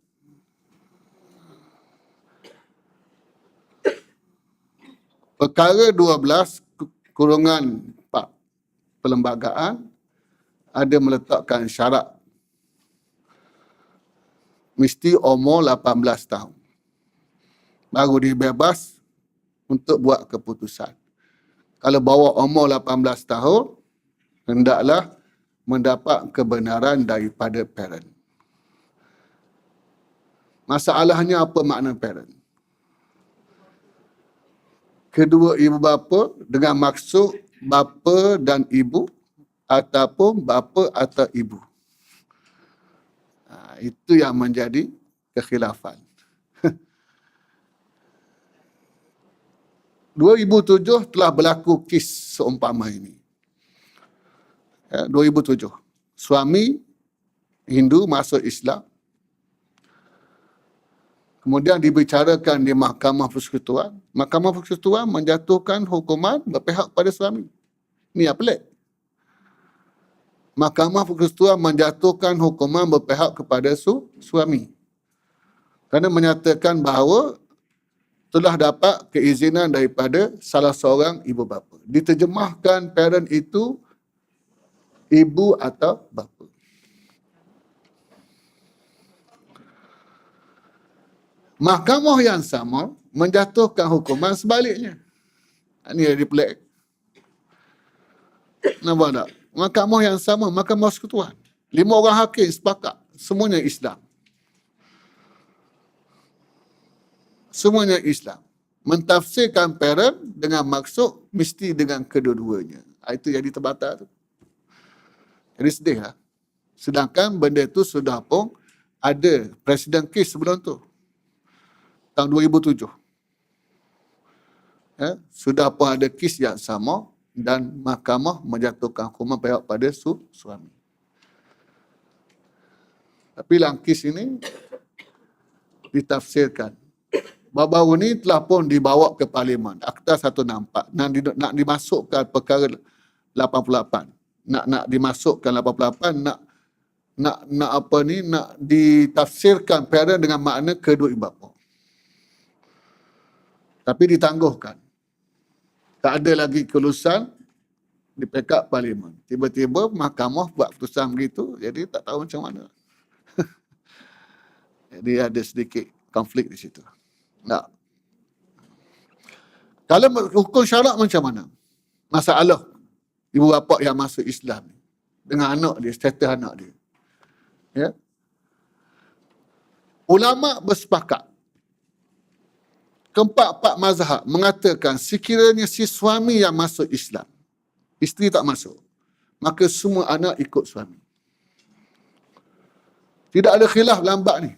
Perkara 12/4 perlembagaan ada meletakkan syarat mesti umur 18 tahun baru dibebas untuk buat keputusan. Kalau bawah umur 18 tahun, hendaklah mendapat kebenaran daripada parent. Masalahnya apa makna parent? Kedua ibu bapa dengan maksud bapa dan ibu ataupun bapa atau ibu. Itu yang menjadi kekhilafan. 2007 telah berlaku kes seumpama ini. 2007. Suami Hindu masuk Islam. Kemudian dibicarakan di Mahkamah Persekutuan. Mahkamah Persekutuan menjatuhkan hukuman berpihak pada suami. Ini yang pelik. Mahkamah Persekutuan menjatuhkan hukuman berpihak kepada suami. Kerana menyatakan bahawa telah dapat keizinan daripada salah seorang ibu bapa. Diterjemahkan parent itu ibu atau bapa. Mahkamah yang sama menjatuhkan hukuman sebaliknya. Ini yang pelik. Nampak tak? Mahkamah yang sama, Mahkamah Persekutuan. 5 orang hakim sepakat. Semuanya Islam. Semuanya Islam. Mentafsirkan parent dengan maksud mesti dengan kedua-duanya. Itu jadi terbatal tu. Jadi sedih lah. Sedangkan benda itu sudah pun ada presiden kes sebelum tu. Tahun 2007. Ya, sudah pun ada kes yang sama dan mahkamah menjatuhkan hukuman pihak pada suami. Tapi dalam kes ini ditafsirkan. Baru-baru ni telah pun dibawa ke Parlimen, Akta 164, nak dimasukkan perkara 88. Nak dimasukkan 88, nak ditafsirkan parent dengan makna kedua ibu bapa. Tapi ditangguhkan. Tak ada lagi kelulusan di peringkat Parlimen. Tiba-tiba mahkamah buat keputusan begitu, jadi tak tahu macam mana. Jadi ada sedikit konflik di situ. Tak. Kalau hukum syarak macam mana? Masalah ibu bapa yang masuk Islam ni, dengan anak dia, status anak dia. Ya. Ulama bersepakat, keempat-empat mazhab mengatakan sekiranya si suami yang masuk Islam, isteri tak masuk, maka semua anak ikut suami. Tidak ada khilaf dalam bab ni.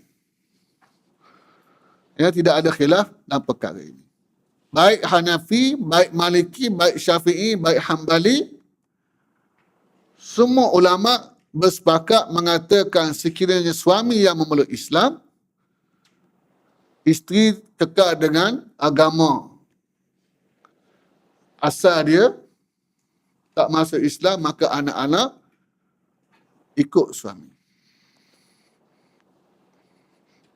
Ya, tidak ada khilaf dalam perkara ini. Baik Hanafi, baik Maliki, baik Syafi'i, baik Hambali, semua ulama bersepakat mengatakan sekiranya suami yang memeluk Islam, isteri kekal dengan agama asal dia, tak masuk Islam, maka anak-anak ikut suami.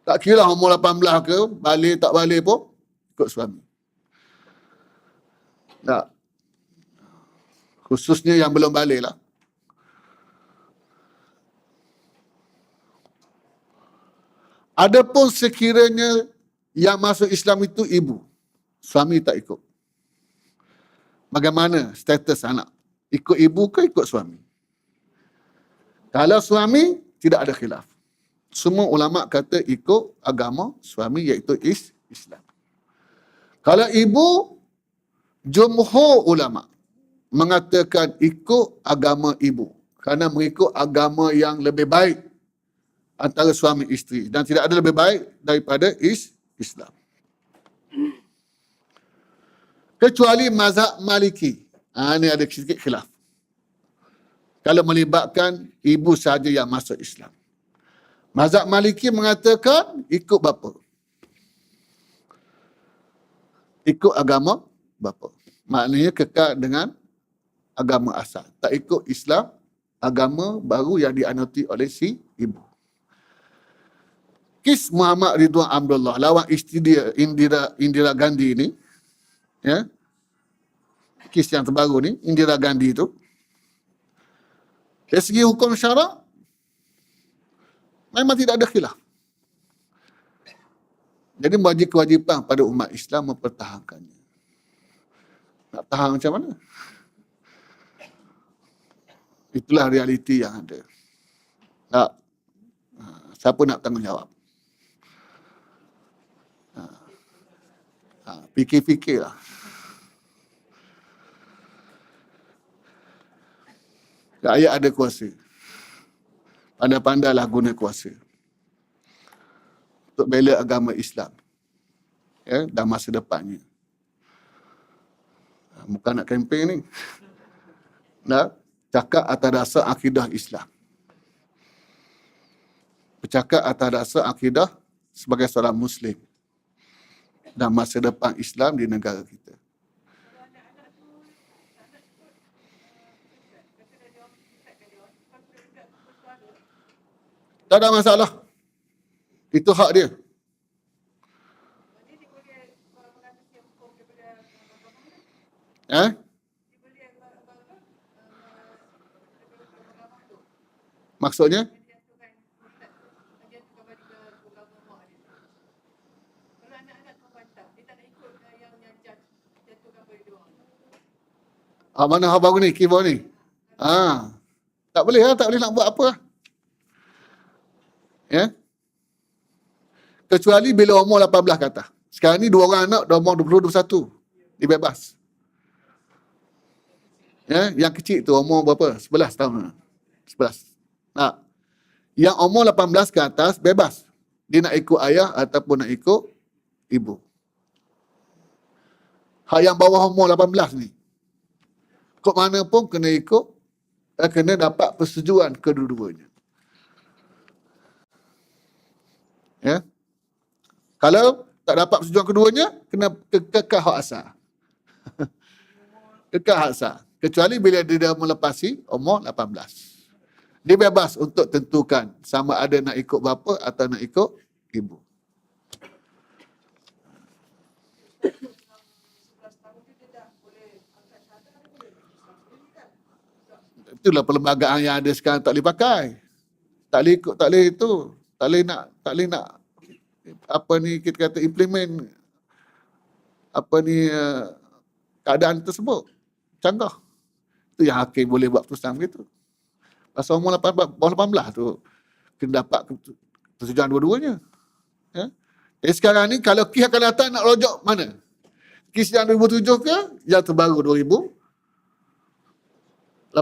Tak kira lah umur 18 ke, balik tak balik pun, ikut suami. Tak. Khususnya yang belum balik lah. Adapun sekiranya yang masuk Islam itu ibu, suami tak ikut. Bagaimana status anak? Ikut ibu ke ikut suami? Kalau suami, tidak ada khilaf. Semua ulama kata ikut agama suami, iaitu Islam. Kalau ibu, jumhur ulama mengatakan ikut agama ibu, kerana mengikut agama yang lebih baik antara suami isteri, dan tidak ada lebih baik daripada Islam. Kecuali mazhab Maliki. Ini ada sedikit khilaf. Kalau melibatkan ibu sahaja yang masuk Islam. Mazhab Maliki mengatakan ikut bapa. Ikut agama bapa. Maknanya kekal dengan agama asal. Tak ikut Islam, agama baru yang dianuti oleh si ibu. Kes Muhammad Ridwan Abdullah lawan isteri dia Indira Gandhi ni, ya, kes yang terbaru ni, Indira Gandhi tu, dari segi hukum syarak memang tidak ada khilaf. Jadi wajib kewajipan pada umat Islam mempertahankannya. Nak tahan macam mana? Itulah realiti yang ada. Tak. Siapa nak tanggungjawab? Fikir-fikirlah. Rakyat ada kuasa. Pandai-pandailah guna kuasa untuk bela agama Islam, ya, dan masa depannya. Bukan nak kempen ni. Nak cakap atas dasar akidah Islam. Bercakap atas dasar akidah sebagai seorang Muslim dan masa depan Islam di negara kita. Tak ada masalah. Itu hak dia. Maksudnya? Mana hak baru ni? Keyboard ni? Tak boleh lah. Tak boleh nak buat apa lah. Ya? Kecuali bila umur 18 ke atas. Sekarang ni dua orang anak dah umur 20, 21. Dia bebas. Ya? Yang kecil tu umur berapa? 11 tahun. 11. Nah, yang umur 18 ke atas bebas. Dia nak ikut ayah ataupun nak ikut ibu. Hak yang bawah umur 18 ni, kok mana pun kena ikut, kena dapat persetujuan kedua-duanya. Ya. Kalau tak dapat persetujuan keduanya, kena kekal hak asal. Kekal hak asal. Kecuali bila dia dah melepasi umur 18. Dia bebas untuk tentukan sama ada nak ikut bapa atau nak ikut ibu. Itulah perlembagaan yang ada sekarang tak boleh pakai. Tak boleh ikut, tak boleh itu. Tak boleh nak apa ni kita kata implement apa ni keadaan tersebut. Canggah. Itu yang hakim boleh buat keputusan begitu. Pasal umur 18 tu kena dapat persetujuan dua-duanya. Ya. Jadi sekarang ni kalau kes akan datang nak rojok mana? Kes yang 2007 ke yang terbaru 2018?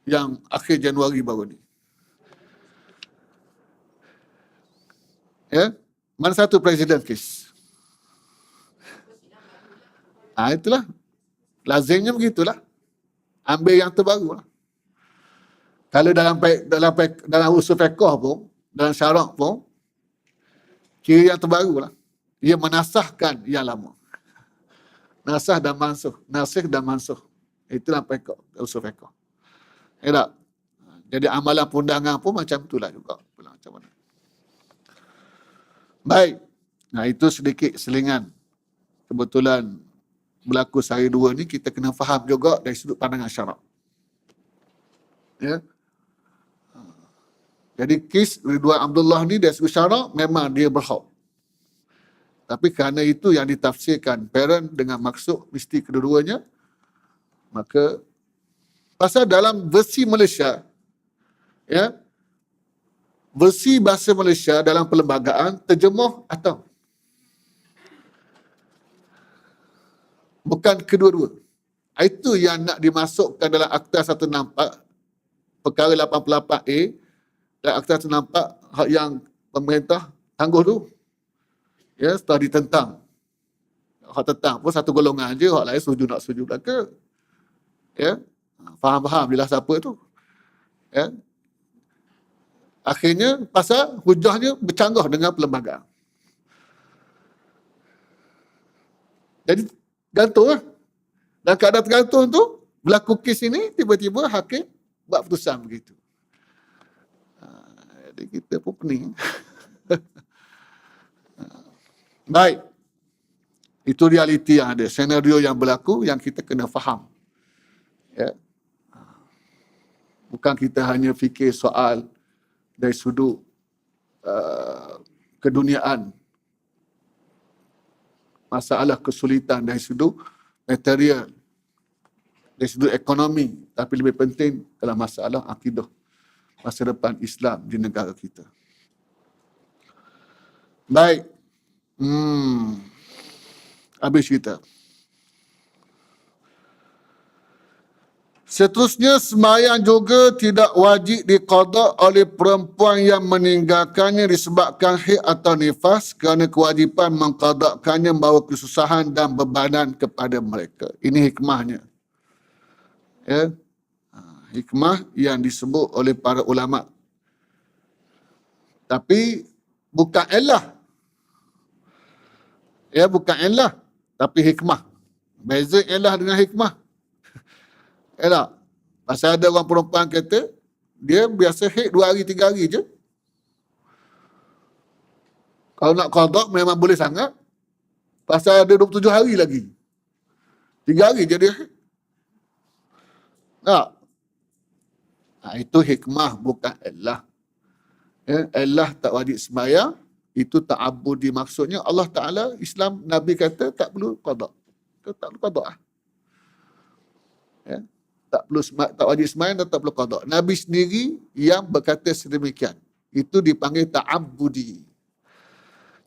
Yang akhir Januari baru ni. Ya. Mana satu presiden kes? Itulah. Lazimnya begitulah. Ambil yang terbaru lah. Kalau dalam usul fiqh pun, dalam syarak pun, kira yang terbaru lah. Ia menasahkan yang lama. Nasah dan mansuh. Nasih dan mansuh. Itulah fiqh, usul fiqh. Ya tak? Jadi amalan perundangan pun macam itulah juga. Macam mana? Baik. Nah, itu sedikit selingan. Kebetulan berlaku sehari dua ni, kita kena faham juga dari sudut pandangan syarak. Ya. Jadi kes Ridwan Abdullah ni dari sudut syarak memang dia berhak. Tapi kerana itu yang ditafsirkan parent dengan maksud mesti kedua-duanya, maka pasal dalam versi Malaysia, ya, versi bahasa Malaysia dalam perlembagaan terjemuh atau bukan kedua-dua. Itu yang nak dimasukkan dalam Akta 164 perkara 88A dan Akta 164 hak yang pemerintah tangguh tu. Ya, setelah ditentang. Hak tentang pun satu golongan je, hak lain setuju nak setuju belaka. Ya. Faham-faham jelas apa tu. Ya. Akhirnya pasal hujahnya bercanggah dengan perlembagaan. Jadi gantung lah. Dan keadaan tergantung tu, berlaku kes ini, tiba-tiba hakim buat putusan begitu. Jadi kita pun pening. Baik. Itu realiti yang ada. Senario yang berlaku yang kita kena faham. Ya. Bukan kita hanya fikir soal dari sudut keduniaan, masalah kesulitan dari sudut material, dari sudut ekonomi, tapi lebih penting dalam masalah akidah masa depan Islam di negara kita. Baik. Habis kita. Seterusnya, sembahyang juga tidak wajib diqada oleh perempuan yang meninggalkannya disebabkan haid atau nifas kerana kewajipan mengqadakannya membawa kesusahan dan bebanan kepada mereka. Ini hikmahnya. Ya. Hikmah yang disebut oleh para ulama. Tapi bukan illah. Ya, bukan illah, tapi hikmah. Beza illah dengan hikmah. Ya tak? Pasal ada orang perempuan kata, dia biasa haid 2 hari, 3 hari je. Kalau nak qada memang boleh sangat. Pasal ada 27 hari lagi. 3 hari je dia haid. Tak? Itu hikmah, bukan illah. Ya, illah tak wajib sembahyang, itu ta'abbudi maksudnya Allah Ta'ala, Islam, Nabi kata tak perlu qada. Tak perlu qada. Ya. Tak wajib sembahyang dan tak perlu qada. Nabi sendiri yang berkata sedemikian. Itu dipanggil ta'abbudi.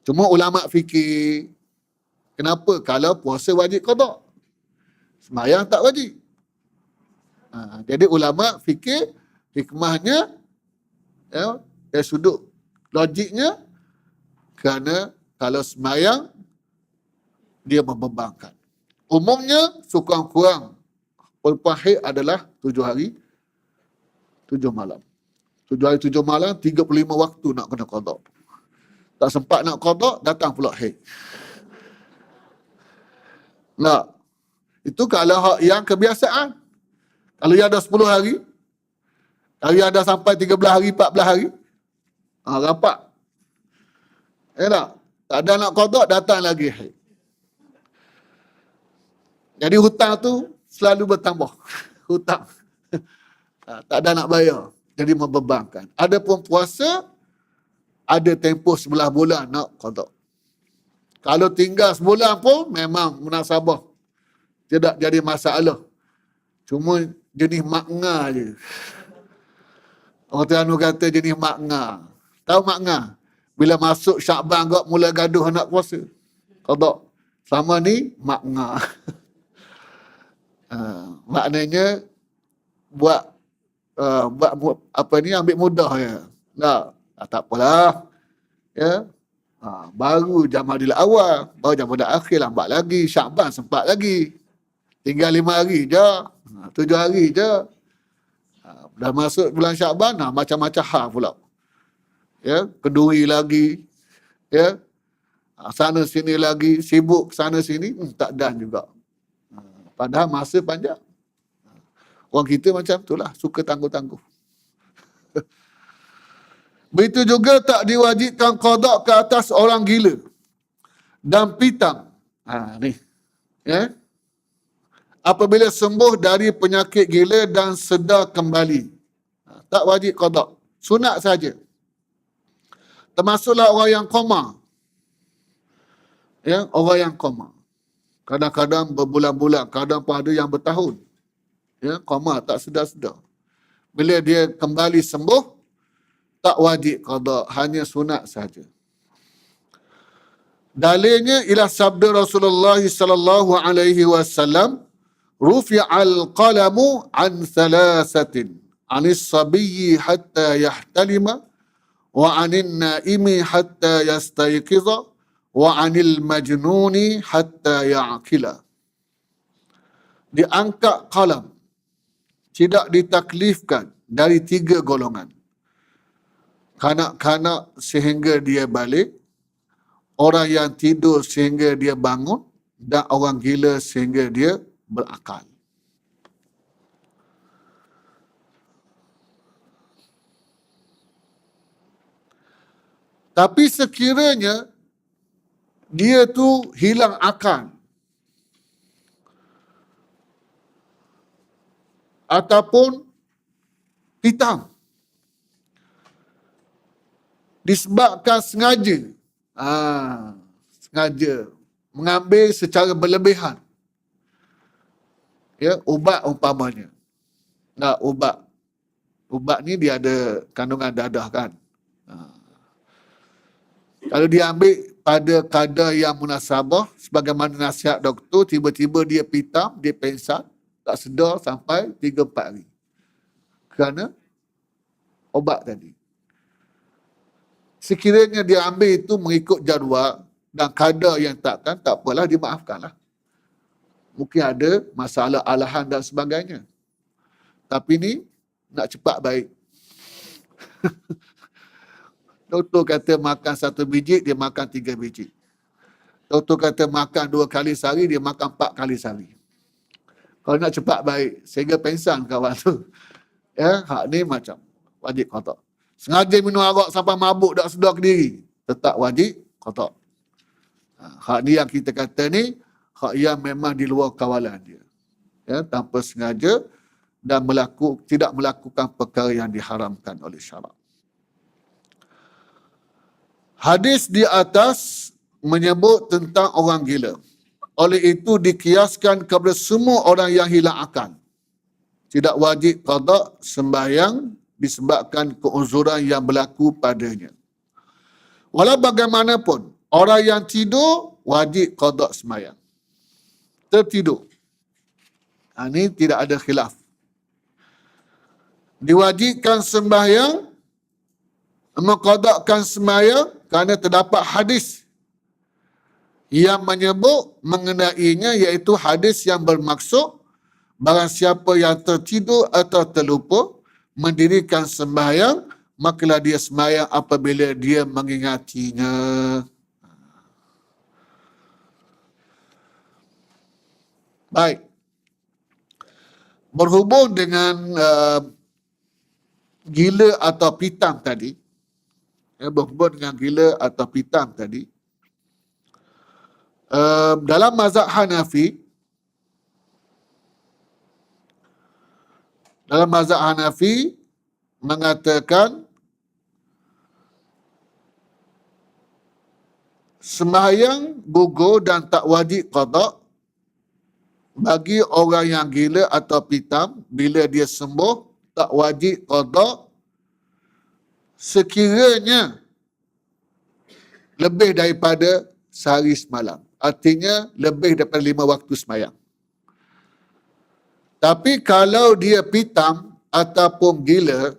Cuma ulama fikir, kenapa kalau puasa wajib qada? Sembahyang tak wajib. Jadi ulama fikir hikmahnya, ya, dari sudut logiknya, kerana kalau sembahyang dia membebankan. Umumnya sekurang-kurang perempuan haid adalah 7 hari 7 malam. 7 hari 7 malam, 35 waktu nak kena qada. Tak sempat nak qada, datang pula haid. Nah, itu kalau hak yang kebiasaan. Kalau yang ada 10 hari, kalau yang ada sampai 13 hari, 14 hari, rapat. Tak ada nak qada, datang lagi haid. Jadi hutang tu selalu bertambah. Hutang. Tak ada nak bayar. Jadi membebankan. Ada pun puasa, ada tempoh 11 bulan nak qada. Kalau tinggal sebulan pun memang munasabah. Tidak jadi masalah. Cuma jenis makna je. Orang Terengganu kata jenis makna. Tahu makna? Bila masuk Syakban kau mula gaduh nak puasa. Qada. Sama ni makna. Maknanya buat apa ni, ambil mudah ya. Tak apalah. Ya. Baru Jamadil Awal, baru Jamadil Akhir, lambat lagi. Syakban sempat lagi. Tinggal 5 hari je. 7 hari je. Dah masuk bulan Syakban, macam-macam hal pula. Ya, kenduri lagi. Ya. Sana sini lagi, sibuk sana sini, tak dan juga. Padahal masa panjang. Orang kita macam itulah, suka tangguh-tangguh. Begitu juga tak diwajibkan qada ke atas orang gila dan pitam. Ni. Ya. Apabila sembuh dari penyakit gila dan sedar kembali. Tak wajib qada. Sunat saja. Termasuklah orang yang koma. Ya, orang yang koma. Kadang-kadang berbulan-bulan, kadang pun ada yang bertahun. Ya, koma tak sedar-sedar. Bila dia kembali sembuh, tak wajib qada, hanya sunat saja. Dalilnya ialah sabda Rasulullah sallallahu alaihi wasallam, rufi'al qalamu an thalathatin, anis sabiyyi hatta yahtalima, wa anin naimi hatta yastayqiza, wa anil majnuni hatta ya'qila. Diangkat qalam, tidak ditaklifkan dari 3 golongan. Kanak-kanak sehingga dia balik, orang yang tidur sehingga dia bangun, dan orang gila sehingga dia berakal. Tapi sekiranya dia tu hilang akal ataupun pitam disebabkan sengaja, sengaja mengambil secara berlebihan, ya, ubat umpamanya. Ubat ni dia ada kandungan dadah kan. Kalau dia ambil pada kadar yang munasabah, sebagaimana nasihat doktor, tiba-tiba dia pitam, dia pengsan, tak sedar sampai 3-4 hari. Kerana obat tadi. Sekiranya dia ambil itu mengikut jadual dan kadar yang tak apalah, dimaafkanlah. Mungkin ada masalah alahan dan sebagainya. Tapi ni nak cepat baik. Doktor kata makan 1 biji, dia makan 3 biji. Doktor kata makan 2 kali sehari, dia makan 4 kali sehari. Kalau nak cepat baik, sehingga pengsan kawan tu. Ya, hak ni macam wajib qada. Sengaja minum arak sampai mabuk tak sedar ke diri, tetap wajib qada. Hak ni yang kita kata ni, hak yang memang di luar kawalan dia. Ya, tanpa sengaja dan tidak melakukan perkara yang diharamkan oleh syarak. Hadis di atas menyebut tentang orang gila. Oleh itu dikiaskan kepada semua orang yang hilang akal. Tidak wajib qada sembahyang disebabkan keuzuran yang berlaku padanya. Walau bagaimanapun, orang yang tidur wajib qada sembahyang. Tertidur. Ini tidak ada khilaf. Diwajibkan sembahyang, mengqadakan sembahyang kerana terdapat hadis yang menyebut mengenainya, iaitu hadis yang bermaksud barang siapa yang tertidur atau terlupa mendirikan sembahyang, makalah dia sembahyang apabila dia mengingatinya. Baik. Berhubung dengan gila atau pitam tadi, berhubung dengan gila atau pitam tadi, dalam mazhab Hanafi mengatakan sembahyang gugur dan tak wajib qada bagi orang yang gila atau pitam, bila dia sembuh, tak wajib qada sekiranya lebih daripada sehari semalam. Artinya lebih daripada 5 waktu semayang. Tapi kalau dia pitam ataupun gila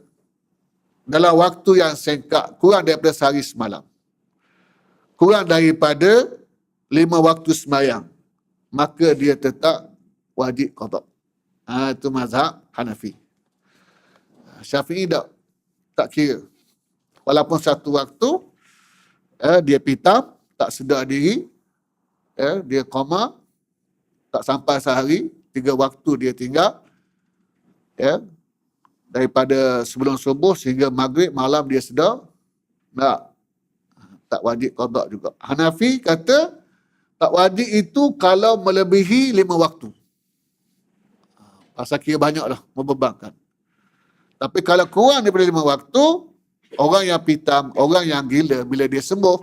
dalam waktu yang singkat, kurang daripada sehari semalam, kurang daripada 5 waktu semayang, maka dia tetap wajib qada. Itu mazhab Hanafi. Syafi'i tak kira. Walaupun satu waktu dia pitam, tak sedar diri, dia koma, tak sampai sehari, 3 waktu dia tinggal, daripada sebelum subuh sehingga maghrib, malam dia sedar, tak wajib qada juga. Hanafi kata tak wajib itu kalau melebihi 5 waktu. Pasal kira banyak lah, membebankan. Tapi kalau kurang daripada 5 waktu, orang yang pitam, orang yang gila, bila dia sembuh,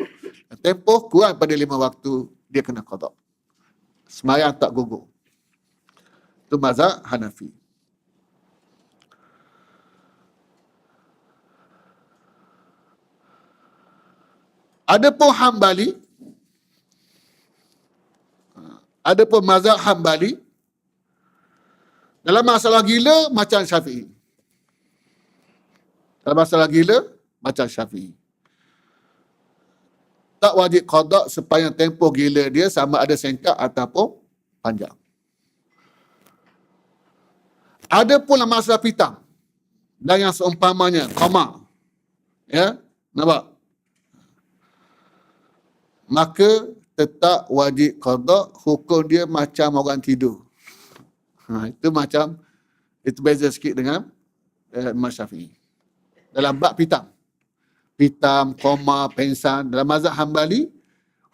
tempoh kurang daripada 5 waktu, dia kena qada. Semayang tak gugur. Itu mazhab Hanafi. Adapun Hambali, adapun mazhab Hambali, dalam masalah gila macam Syafi'i. Dalam masalah gila macam Syafi'i. Tak wajib qada sepanjang tempoh gila dia sama ada singkat ataupun panjang. Adapun dalam masalah pitam dan yang seumpamanya, koma, nampak? Maka tetap wajib qada, hukum dia macam orang tidur. Itu macam, itu beza sikit dengan Imam Syafi'i. Dalam bab pitam, koma, pengsan, dalam mazhab Hambali,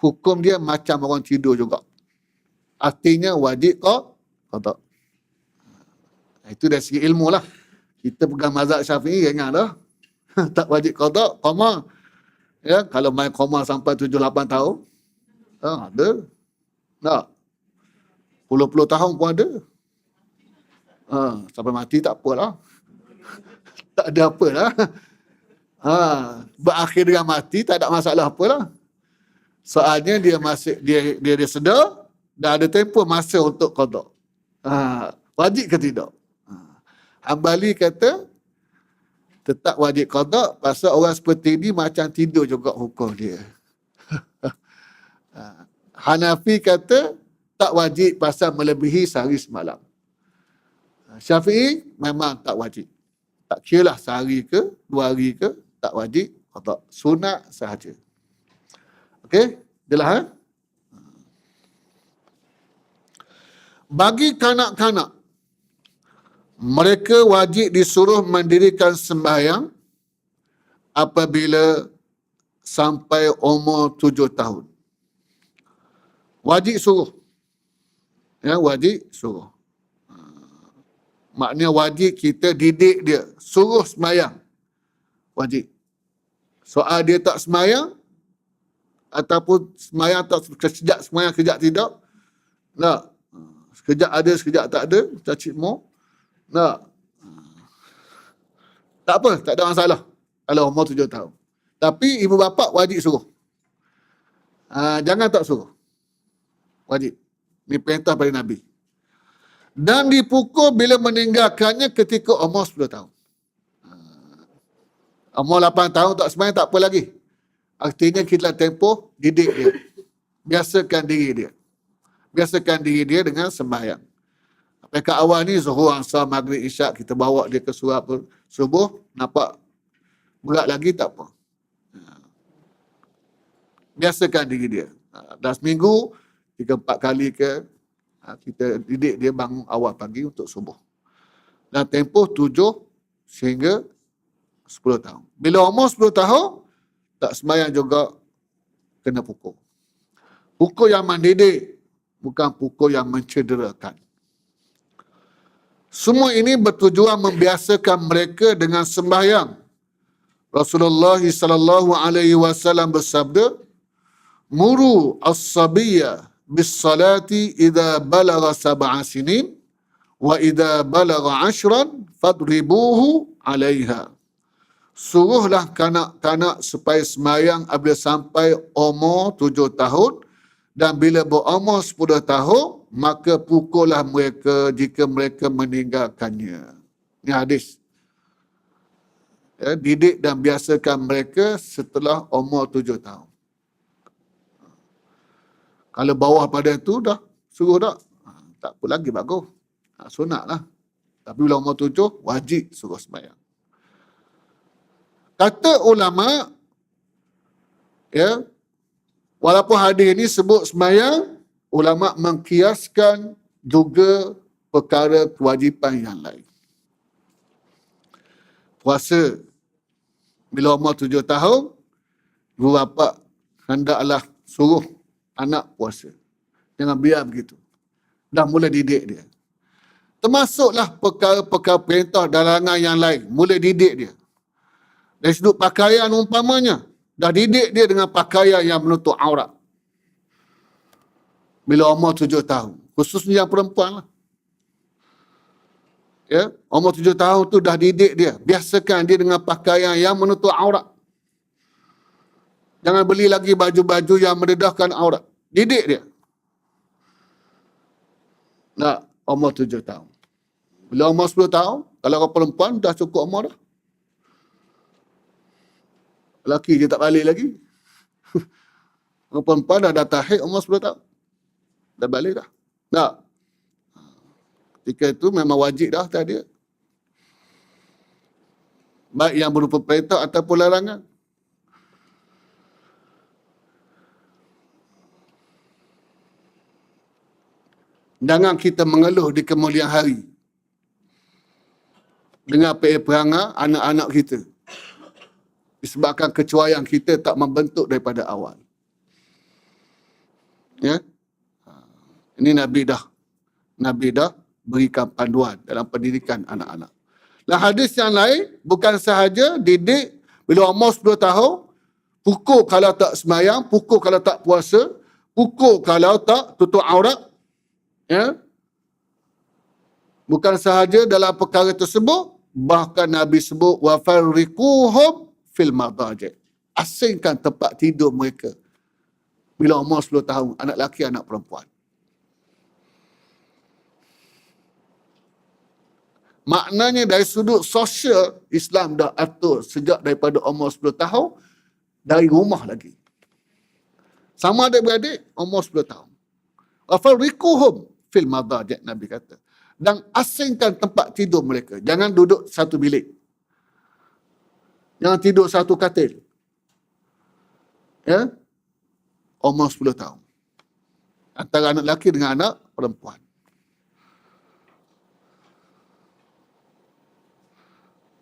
hukum dia macam orang tidur juga. Artinya wajib qada. Itu dari segi ilmu lah. Kita pegang mazhab Syafi'i, ingatlah. Tak wajib qada, koma. Kalau main koma sampai 7-8 tahun, ada. Tak. Puluh-puluh tahun pun ada. Sampai mati tak apalah. Tak ada apalah. Berakhir dengan mati, tak ada masalah apalah. Soalnya dia masih dia sedar dan ada tempoh masa untuk qada. Wajib ke tidak? Hambali kata tetap wajib qada pasal orang seperti ini macam tidur juga hukum dia. Hanafi kata tak wajib pasal melebihi sehari semalam. Syafi'i memang tak wajib. Tak kira lah sehari ke, 2 hari ke, tak wajib qada. Sunat sahaja. Okey? Jelas Bagi kanak-kanak, mereka wajib disuruh mendirikan sembahyang apabila sampai umur 7 tahun. Wajib suruh. Wajib suruh. Maknanya wajib kita didik dia. Suruh sembahyang. Wajib. Soal dia tak sembahyang, ataupun sembahyang tak sekejap sembahyang, sekejap tidak. Tak. Sekejap ada, sekejap tak ada. Macam Cik Mo. Tak. Tak apa, tak ada masalah. Kalau umur 7 tahun. Tapi ibu bapa wajib suruh. Jangan tak suruh. Wajib. Ini perintah pada Nabi. Dan dipukul bila meninggalkannya ketika umur 10 tahun. Umur 8 tahun tak sembahyang, tak apa lagi. Artinya kita tempoh didik dia. Biasakan diri dia. Biasakan diri dia dengan sembahyang. Dekat awal ni Zuhur, Asar, Maghrib, Isyak, kita bawa dia ke surah subuh, nampak berat lagi, tak apa. Biasakan diri dia. Dah seminggu, 3-4 kali ke, kita didik dia bangun awal pagi untuk subuh. Dan tempoh 7 sehingga 10 tahun. Bila umur 10 tahun, tak sembahyang juga kena pukul. Pukul yang mendidik, bukan pukul yang mencederakan. Semua ini bertujuan membiasakan mereka dengan sembahyang. Rasulullah sallallahu alaihi wasallam bersabda, "Muru as-sabiyya bis-salati idza balagha 7 sinin wa idza balagha 10 fadribuhu 'alaiha. Suruhlah kanak-kanak supaya semayang apabila sampai umur 7 tahun, dan bila berumur 10 tahun, maka pukullah mereka jika mereka meninggalkannya. Ini hadis. Ya, didik dan biasakan mereka setelah umur 7 tahun. Kalau bawah pada itu dah suruh dah, tak apa lagi bagus. Sunat lah. Tapi bila umur 7, wajib suruh sembahyang. Kata ulama, ya, walaupun hadis ini sebut sembahyang, ulama mengkiaskan juga perkara kewajipan yang lain. Puasa, bila umur 7 tahun, ibu bapa hendaklah suruh anak puasa. Jangan biar begitu. Dah mula didik dia. Termasuklah perkara-perkara perintah dan larangan yang lain. Mula didik dia. Dari sudut pakaian umpamanya, dah didik dia dengan pakaian yang menutup aurat. Bila umur 7 tahun. Khususnya yang perempuan lah. Ya, umur 7 tahun tu dah didik dia. Biasakan dia dengan pakaian yang menutup aurat. Jangan beli lagi baju-baju yang mendedahkan aurat. Didik dia. Nak umur 7 tahun. Bila umur 10 tahun, kalau orang perempuan dah cukup umur dah. Lelaki dia tak balik lagi. Orang perempuan dah tahid umur 10 tahun. Dah balik dah. Tak. Ketika itu memang wajib dah atas dia. Baik yang berupa perintah ataupun larangan. Jangan kita mengeluh di kemudian hari dengan perangai anak-anak kita, disebabkan kecuaian kita tak membentuk daripada awal. Ya, ini Nabi dah berikan panduan dalam pendidikan anak-anak. Dan hadis yang lain bukan sahaja didik bila umur 10 tahun, pukul kalau tak semayang, pukul kalau tak puasa, pukul kalau tak tutup aurat. Ya, bukan sahaja dalam perkara tersebut, bahkan Nabi sebut wa farriquhum fil madaji'. Asingkan tempat tidur mereka bila umur 10 tahun, anak lelaki, anak perempuan. Maknanya dari sudut sosial, Islam dah atur sejak daripada umur 10 tahun, dari rumah lagi. Sama adik-beradik, umur 10 tahun. Wa farriquhum fil madaji', Nabi kata. Dan asingkan tempat tidur mereka. Jangan duduk satu bilik. Jangan tidur satu katil. Ya? Umur 10 tahun. Antara anak lelaki dengan anak perempuan.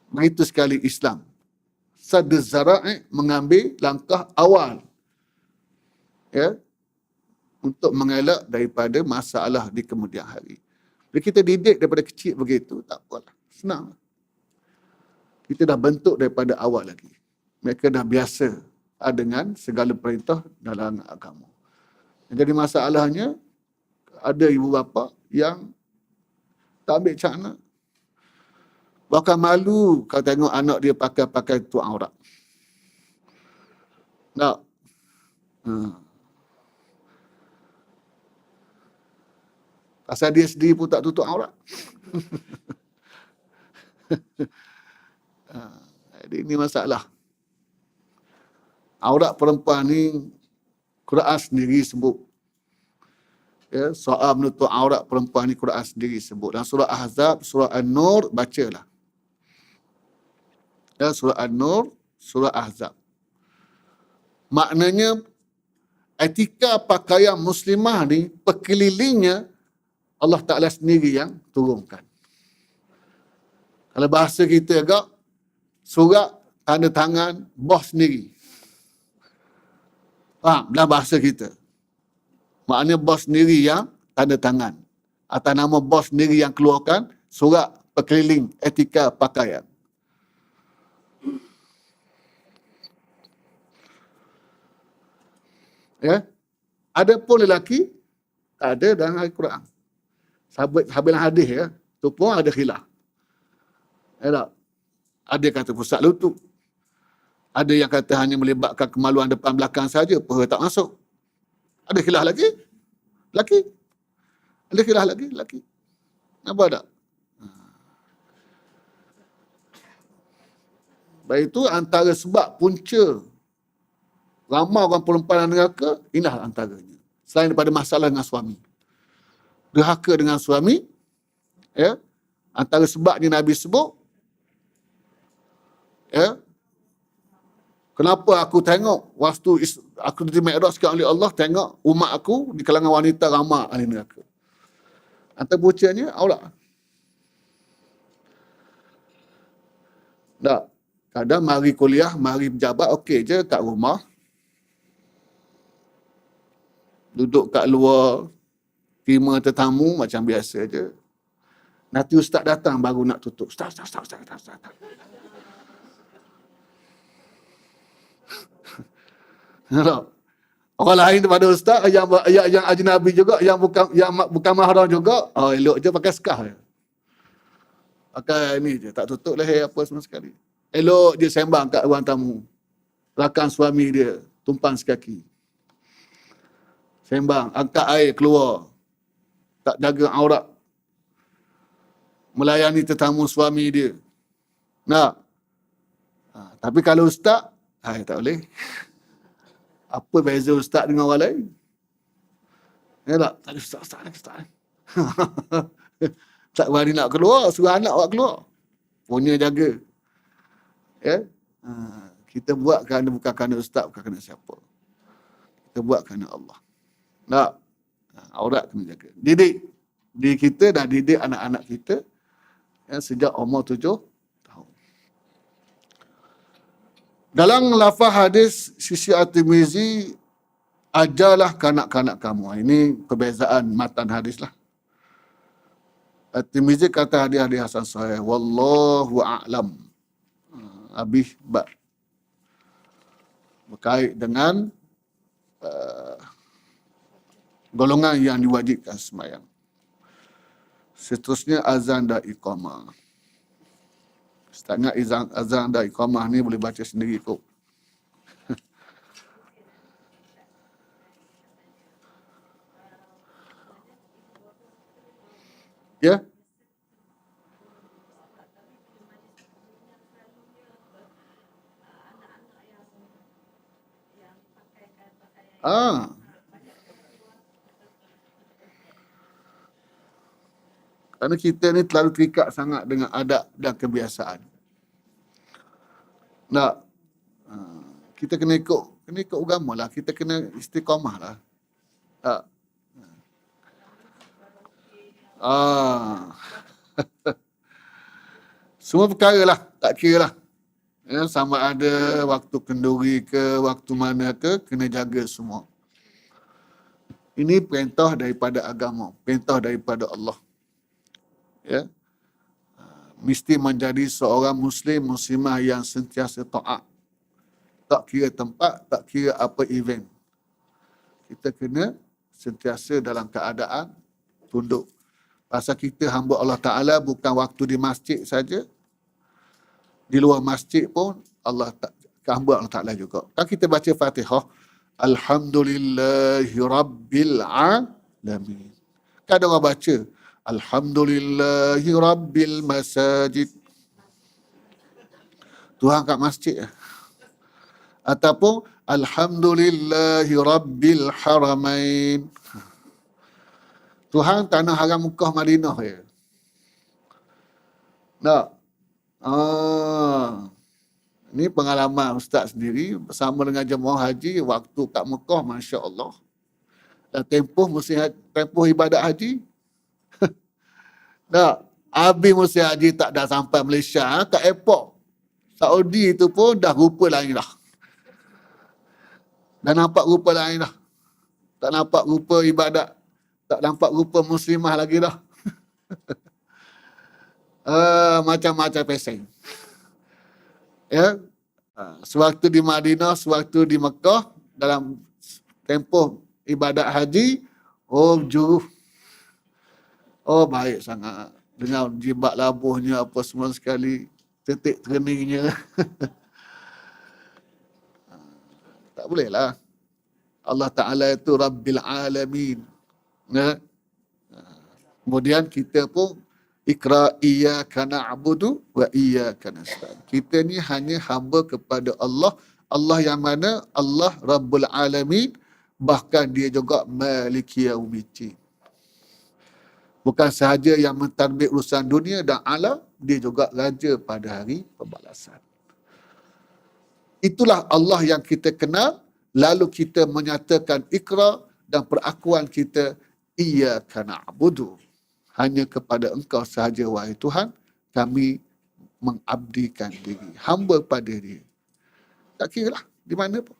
Begitu sekali Islam. Sadr zara'i, mengambil langkah awal. Ya? Untuk mengelak daripada masalah di kemudian hari. Bila kita didik daripada kecil begitu, tak apalah. Senang. Kita dah bentuk daripada awal lagi. Mereka dah biasa dengan segala perintah dalam agama. Jadi masalahnya, ada ibu bapa yang tak ambil cakna. Bahkan malu kalau tengok anak dia pakai tutup aurat. Tak. Pasal dia sendiri pun tak tutup aurat. Jadi ini masalah. Aurat perempuan ni, Quran sendiri sebut. Ya, soal menutup aurat perempuan ni Quran sendiri sebut. Dalam surah Ahzab, surah An-Nur, bacalah. Ya, surah An-Nur, surah Ahzab. Maknanya, etika pakaian muslimah ni, perkelilingnya, Allah Ta'ala sendiri yang turunkan. Kalau bahasa kita agak, surat tanda tangan bos sendiri. Faham? Dalam bahasa kita. Maknanya bos sendiri yang tanda tangan. Atas nama bos sendiri yang keluarkan surat perkeliling etika pakaian. Ya. Adapun lelaki, Tak ada dalam Al-Quran. Sahabat hadis ya, tu pun ada khilaf. Ya tak? Ada kata pusat lutut. Ada yang kata hanya melibatkan kemaluan depan belakang saja, paha tak masuk. Ada khilaf lagi? Laki. Ada khilaf lagi? Laki. Nampak tak? Baik itu antara sebab punca ramai orang perempuan dalam neraka, inilah antaranya. Selain daripada masalah dengan suami. Derhaka dengan suami, ya, antara sebabnya Nabi sebut, ya, kenapa aku tengok waktu aku di Mi'raj oleh Allah, tengok umat aku di kalangan wanita ramai ahli neraka. Antara puncanya aurat. Tak. Kadang mari kuliah, mari pejabat, okey je kat rumah. Duduk kat luar, terima tetamu macam biasa je. Nanti ustaz datang baru nak tutup. Ustaz. Orang lain daripada ustaz yang ajnabi juga, yang bukan mahram juga, elok je pakai scarf je. Pakai ni je, tak tutup leher apa semua sekali. Elok je sembang kat ruang tamu. Rakan suami dia, tumpang sekaki. Sembang, angkat air keluar. Tak jaga aurat. Melayani tetamu suami dia. Nak? Tapi kalau ustaz, tak boleh. Apa beza ustaz dengan orang lain? Ya tak? Tak ada ustaz. Tak berani nak keluar, suruh anak awak keluar. Punya jaga. Ya? Kita buat kerana bukan kerana ustaz, bukan kerana siapa. Kita buat kerana Allah. Tak? Aurat kena jaga. Didik diri kita dan didik anak-anak kita sejak umur 7 tahun. Dalam lafaz hadis sisi At-Tirmizi, ajarlah kanak-kanak kamu. Ini perbezaan matan hadis lah. At-Tirmizi kata hadis hasan sahih. Wallahu a'lam. Habis berkait dengan golongan yang diwajibkan sembahyang. Seterusnya azan dan iqamah. Setengah azan dan iqamah ni boleh baca sendiri kot. Ya? Kerana kita ni terlalu terikat sangat dengan adab dan kebiasaan. Tak. Kita kena ikut agama lah. Kita kena istiqamah lah. Tak. Semua perkara lah. Tak kira lah. Ya, sama ada waktu kenduri ke, waktu mana ke, kena jaga semua. Ini perintah daripada agama. Perintah daripada Allah. Ya, mesti menjadi seorang muslimah yang sentiasa taat. Tak kira tempat, tak kira apa event. Kita kena sentiasa dalam keadaan tunduk. Pasal kita hamba Allah Ta'ala bukan waktu di masjid saja. Di luar masjid pun Allah hamba Allah Ta'ala juga. Kan kita baca Fatihah, Alhamdulillahi Rabbil Alamin. Kan ada orang baca Alhamdulillahi Rabbil Masajid. Tuhan kat masjid. Ataupun Alhamdulillahi Rabbil Haramain. Tuhan tanah haram Mekah Madinah ya. Tak? Ini pengalaman Ustaz sendiri bersama dengan jemaah haji waktu kat Mekah, Masya Allah. Dan tempoh ibadat haji. Tak, habis musim haji tak dah sampai Malaysia, kat airport Saudi itu pun dah rupa lain dah. Dah nampak rupa lain dah. Tak nampak rupa ibadat, tak nampak rupa muslimah lagi dah. Macam-macam peseng. Ya. Sewaktu di Madinah, sewaktu di Mekah, dalam tempoh ibadat haji, Oh, juru. Oh, baik sangat. Dengan jibat labuhnya apa semua sekali. Tetik treningnya. Tak boleh lah. Allah Ta'ala itu Rabbil Alamin. Ya? Kemudian kita pun Iqra iyyaka na'budu wa iyyaka nasta'in. Kita ni hanya hamba kepada Allah. Allah yang mana? Allah Rabbul Alamin. Bahkan dia juga Maliki Yaumiddin. Bukan sahaja yang mentadbir urusan dunia dan alam, dia juga raja pada hari pembalasan. Itulah Allah yang kita kenal, lalu kita menyatakan Iqra dan perakuan kita iyyaka na'budu. Hanya kepada engkau sahaja wahai Tuhan, kami mengabdikan diri. Hamba pada dia. Tak kira lah di mana pun.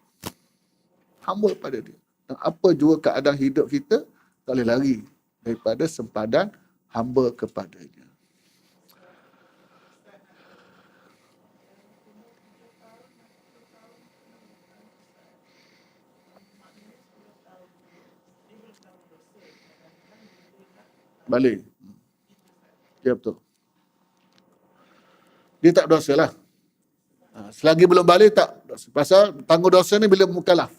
Hamba pada dia. Dan apa juga keadaan hidup kita, tak boleh lari daripada sempadan hamba kepadanya. Balik. Ya betul. Dia tak dosa lah. Selagi belum balik tak dosa. Pasal tanggung dosa ni bila mukallaf.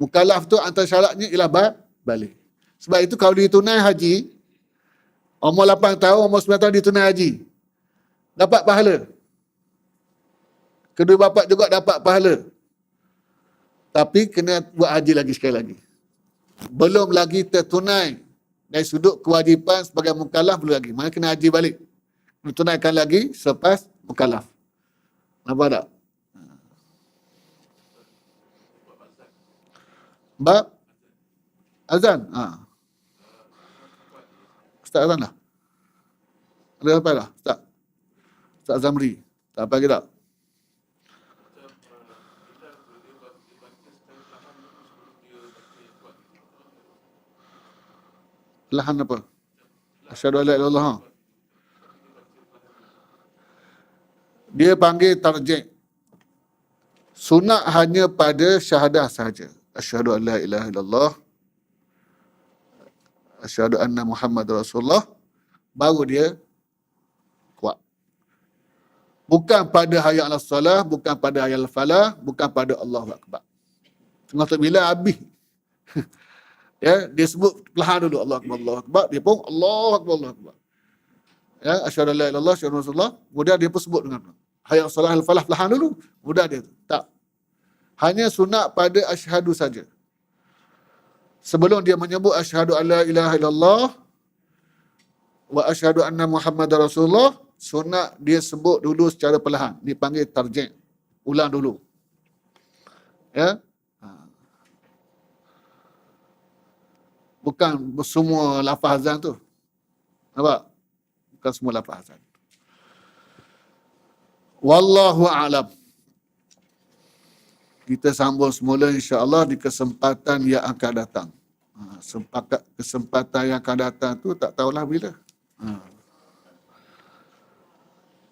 Mukallaf tu antara syaratnya ialah balik. Sebab itu kalau ditunai haji, umur 8 tahun, umur 9 tahun ditunai haji. Dapat pahala. Kedua bapa juga dapat pahala. Tapi kena buat haji lagi sekali lagi. Belum lagi tertunai dari sudut kewajipan sebagai mukallaf belum lagi. Mana kena haji balik. Ditunaikan lagi selepas mukallaf. Nampak tak? Bab azan. Ustaz azan lah. Ada apa lah? Ustaz Zamri. Tak apa lagi tak? Lahan apa? Asyhadu an la ilaha illallah. Dia panggil tarjih. Sunat hanya pada syahadah sahaja. Asyhadu an la ilaha illallah. Asyhadu anna Muhammad Rasulullah. Baru dia kuat. Bukan pada hayya 'alas salah, bukan pada hayya 'alal falah, bukan pada Allahu akbar. Tengah bila habis. Ya, dia sebut perlahan dulu Allah akbar, Allah akbar, dia pun Allah akbar, Allah akbar. Ya, asyhadu an la ilaha illallah, asyhadu Rasulullah, kemudian dia pun sebut dengan hayya 'alas salah, al falah perlahan dulu. Kemudian dia tak. Hanya sunat pada asyhadu saja. Sebelum dia menyebut asyhadu an la ilaha illallah wa asyhadu anna Muhammadar Rasulullah, sunat dia sebut dulu secara perlahan. Dipanggil tarjih. Ulang dulu. Ya. Bukan semua lafaz azan tu. Nampak? Bukan semua lafaz azan. Wallahu a'lam. Kita sambung semula insya-Allah di kesempatan yang akan datang. Kesempatan yang akan datang tu tak tahulah bila.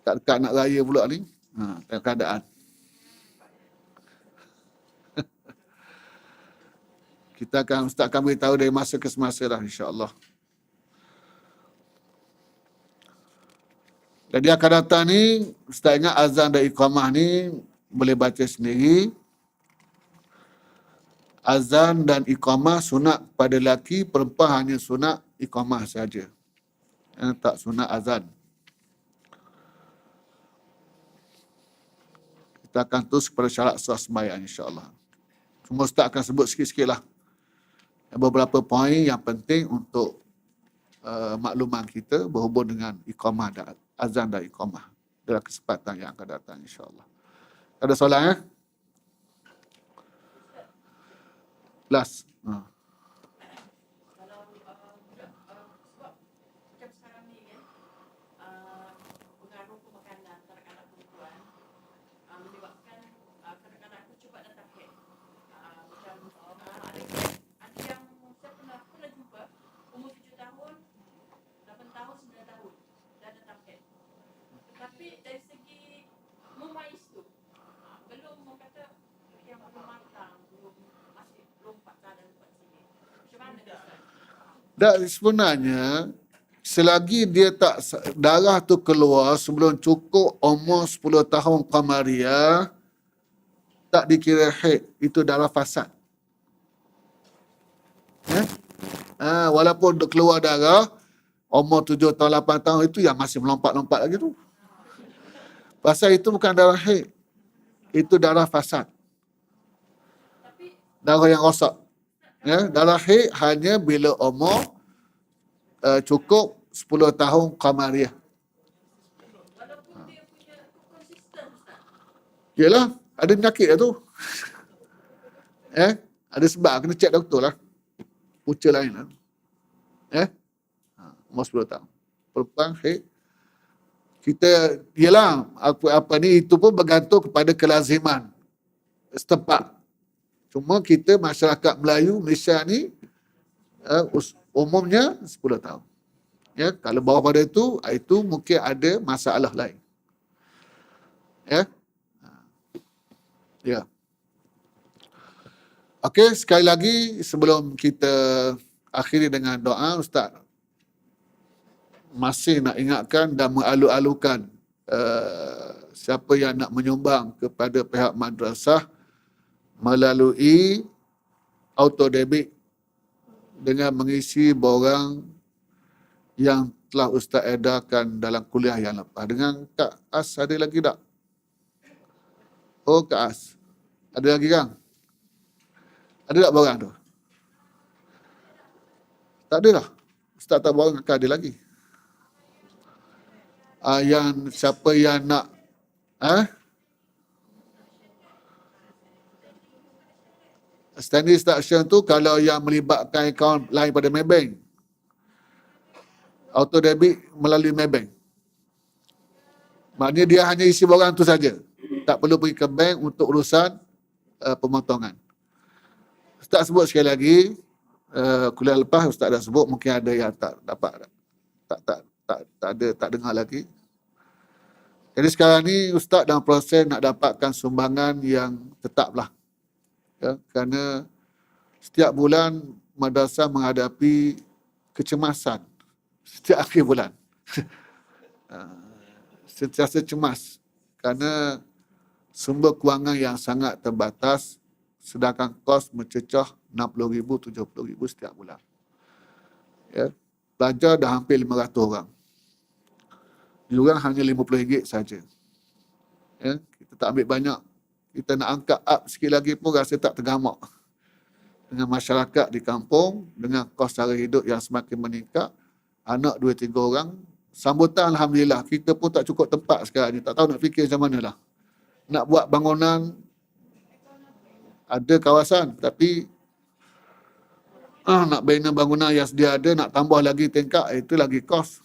Tak dekat nak raya pula ni. Tengok keadaan. Ustaz akan beritahu dari masa ke semasa lah insya-Allah. Jadi akan datang ni, Ustaz ingat azan dan iqamah ni boleh baca sendiri. Azan dan iqamah sunat pada lelaki, perempuan hanya sunat iqamah saja. Tak sunat azan. Kita akan terus kepada syarat sah sembahyang insya-Allah. Cuma Ustaz akan sebut sikit-sikit lah. Beberapa poin yang penting untuk makluman kita berhubung dengan iqamah dan azan dan iqamah dalam kesempatan yang akan datang insya-Allah. Ada soalan ya? Last. Dan sebenarnya selagi dia tak darah tu keluar sebelum cukup umur 10 tahun qamariyah, tak dikira haid, itu darah fasad. Walaupun keluar darah umur 7 tahun 8 tahun itu yang masih melompat-lompat lagi tu. Pasal itu bukan darah haid, itu darah fasad. Darah yang rosak. Darah haid hanya bila umur cukup 10 tahun qamariyah. Yelah, ada penyakit lah tu. Ada sebab, kena cek doktor lah. Punca lain lah. Umur 10 tahun. Perempuan haid. Kita, yelah, apa ni, itu pun bergantung kepada kelaziman setempat. Cuma kita, masyarakat Melayu, Malaysia ni, umumnya 10 tahun. Kalau bawah pada itu mungkin ada masalah lain. Okey, sekali lagi sebelum kita akhiri dengan doa, Ustaz masih nak ingatkan dan mengalu-alukan siapa yang nak menyumbang kepada pihak madrasah melalui auto debit dengan mengisi borang yang telah Ustaz edarkan dalam kuliah yang lepas. Dengan Kak As ada lagi tak? Oh, Kak As. Ada lagi kan? Ada tak borang tu? Tak ada lah. Ustaz tak borang, akan ada lagi. Yang siapa yang nak standing instruction tu kalau yang melibatkan akaun lain pada Maybank, auto debit melalui Maybank. Maknanya dia hanya isi borang tu saja, tak perlu pergi ke bank untuk urusan pemotongan. Ustaz sebut sekali lagi, kuliah lepas Ustaz dah sebut, mungkin ada yang tak dapat, tak dengar lagi. Jadi sekarang ni Ustaz dalam proses nak dapatkan sumbangan yang tetap lah. Kerana setiap bulan madrasah menghadapi kecemasan setiap akhir bulan. Sentiasa cemas kerana sumber kewangan yang sangat terbatas, sedangkan kos mencecah RM60,000, RM70,000 setiap bulan. Pelajar dah hampir 500 orang. Diorang hanya RM50 saja. Kita tak ambil banyak. Kita nak angkat up sikit lagi pun rasa tak tergamak. Dengan masyarakat di kampung, dengan kos sara hidup yang semakin meningkat, anak 2-3 orang, sambutan Alhamdulillah. Kita pun tak cukup tempat sekarang ni. Tak tahu nak fikir macam mana lah. Nak buat bangunan, ada kawasan, tapi nak bina bangunan yang sedia ada, nak tambah lagi tingkat, itu lagi kos.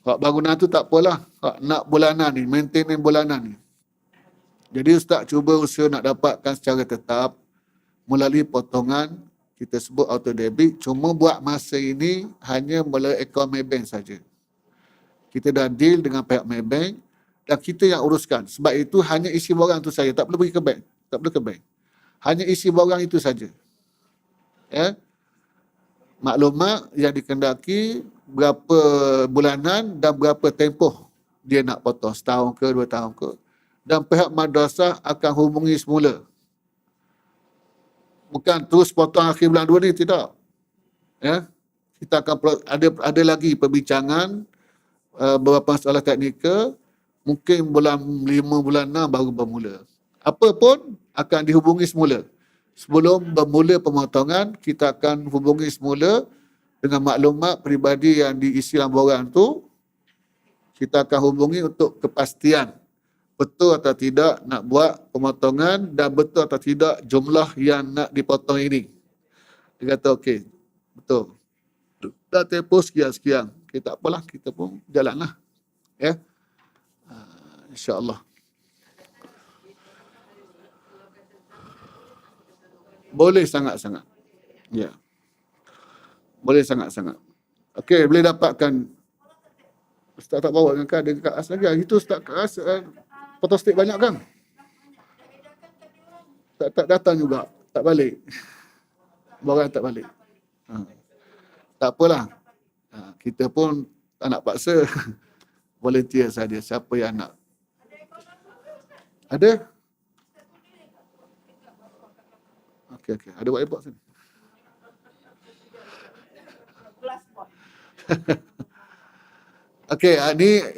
Kalau bangunan tu tak apalah. Nak bulanan ni, maintenance bulanan ni. Jadi Ustaz cuba usaha nak dapatkan secara tetap melalui potongan, kita sebut auto debit, cuma buat masa ini hanya melalui akaun Maybank saja. Kita dah deal dengan pihak Maybank dan kita yang uruskan. Sebab itu hanya isi borang tu saja, tak perlu pergi ke bank. Tak perlu ke bank. Hanya isi borang itu saja. Maklumat yang dikendaki berapa bulanan dan berapa tempoh dia nak potong, setahun ke 2 tahun ke. Dan pihak madrasah akan hubungi semula. Bukan terus potong akhir bulan 2 ni, tidak. Kita akan ada lagi perbincangan beberapa masalah teknikal, mungkin bulan 5, bulan 6 baru bermula. Apa pun akan dihubungi semula. Sebelum bermula pemotongan, kita akan hubungi semula dengan maklumat peribadi yang diisi dalam borang tu. Kita akan hubungi untuk kepastian betul atau tidak nak buat pemotongan dan betul atau tidak jumlah yang nak dipotong ini. Dia kata okey, betul. Dah tempoh sekian-sekian. Okay, tak apalah, kita pun jalanlah. InsyaAllah. Boleh sangat-sangat. Boleh sangat-sangat. Okey, boleh dapatkan. Ustaz tak bawa dengan kad, dekat As lagi. Itu Ustaz kat As, photostat banyak kan? Tak datang juga. Tak balik. Barang tak balik. Tak apalah. Kita pun tak nak paksa. Volunteer saja. Siapa yang nak. Ada? Okey. Ada whiteboard sini. Okey,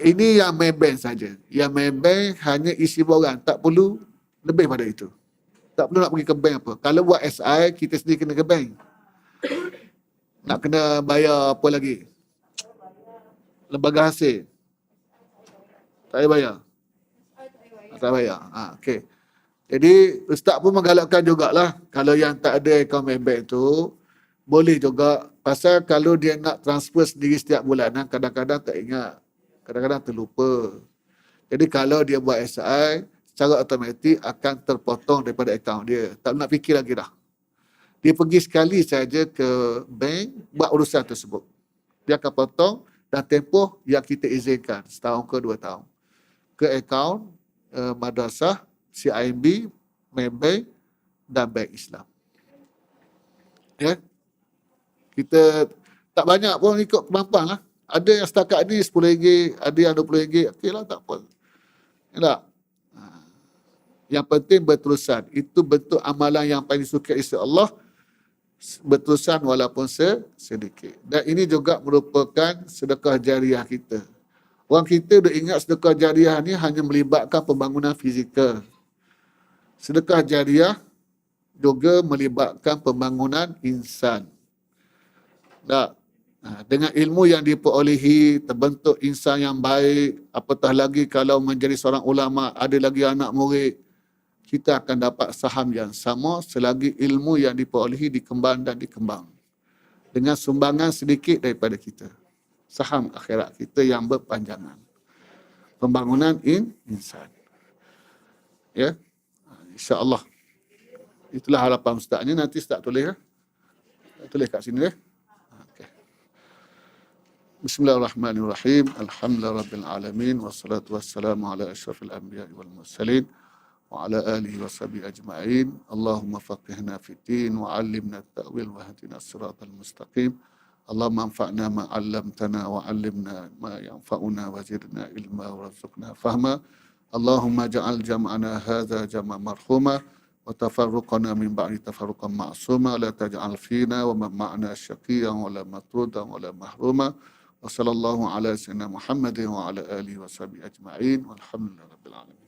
ini yang main bank saja. Yang main bank hanya isi borang. Tak perlu lebih pada itu. Tak perlu nak pergi ke bank apa. Kalau buat SI, kita sendiri kena ke bank. Nak kena bayar apa lagi? Lembaga hasil. Tak payah bayar. Tak bayar. Okey. Jadi, Ustaz pun menggalakkan jugalah. Kalau yang tak ada akaun Maybank tu, boleh juga. Pasal kalau dia nak transfer sendiri setiap bulan, kadang-kadang tak ingat. Kadang-kadang terlupa. Jadi, kalau dia buat SI, secara automatik akan terpotong daripada akaun dia. Tak nak fikir lagi dah. Dia pergi sekali saja ke bank, buat urusan tersebut. Dia akan potong dan tempoh yang kita izinkan, setahun ke 2 tahun. Ke akaun madrasah, CIMB, Maybank dan Bank Islam. Ya. Kita tak banyak pun ikut kemampuan lah. Ada yang setakat ni RM10, ada yang RM20. Okeylah, tak apa. Ya tak? Yang penting berterusan. Itu bentuk amalan yang paling disukai isteri Allah. Berterusan walaupun sedikit. Dan ini juga merupakan sedekah jariah kita. Orang kita dah ingat sedekah jariah ni hanya melibatkan pembangunan fizikal. Sedekah jariah juga melibatkan pembangunan insan. Tak? Dengan ilmu yang diperolehi, terbentuk insan yang baik, apatah lagi kalau menjadi seorang ulama, ada lagi anak murid, kita akan dapat saham yang sama selagi ilmu yang diperolehi dikembang dan dikembang. Dengan sumbangan sedikit daripada kita. Saham akhirat kita yang berpanjangan. Pembangunan insan. Ya. InsyaAllah. Itulah harapan Ustaznya. Nanti Ustaz tulis. Tulis kat sini. Okay. Bismillahirrahmanirrahim. Alhamdulillahirrabbilalamin. Wassalatu wassalamu ala ashrafil anbiya wal mursalin. Wa ala alihi wa sahbihi ajma'in. Allahumma faqihna fiddin wa alimna ta'wil wa hadina siratal mustaqim. Allahumma anfa'na ma 'allamtana wa 'allimna ma yanfa'una wa zidna ilma wa rzuqna fahma. Allahumma ja'al jam'ana hadza jam'an marhuma wa tafarruqana min ba'di tafarruqan ma'suma la taj'al fina wa ma'ana syaqiyyan wa la matrudan wa la mahruma. Wa sallallahu ala sayyidina Muhammadin wa ala alihi wa sahbihi ajma'in. Walhamdulillahirabbil alamin.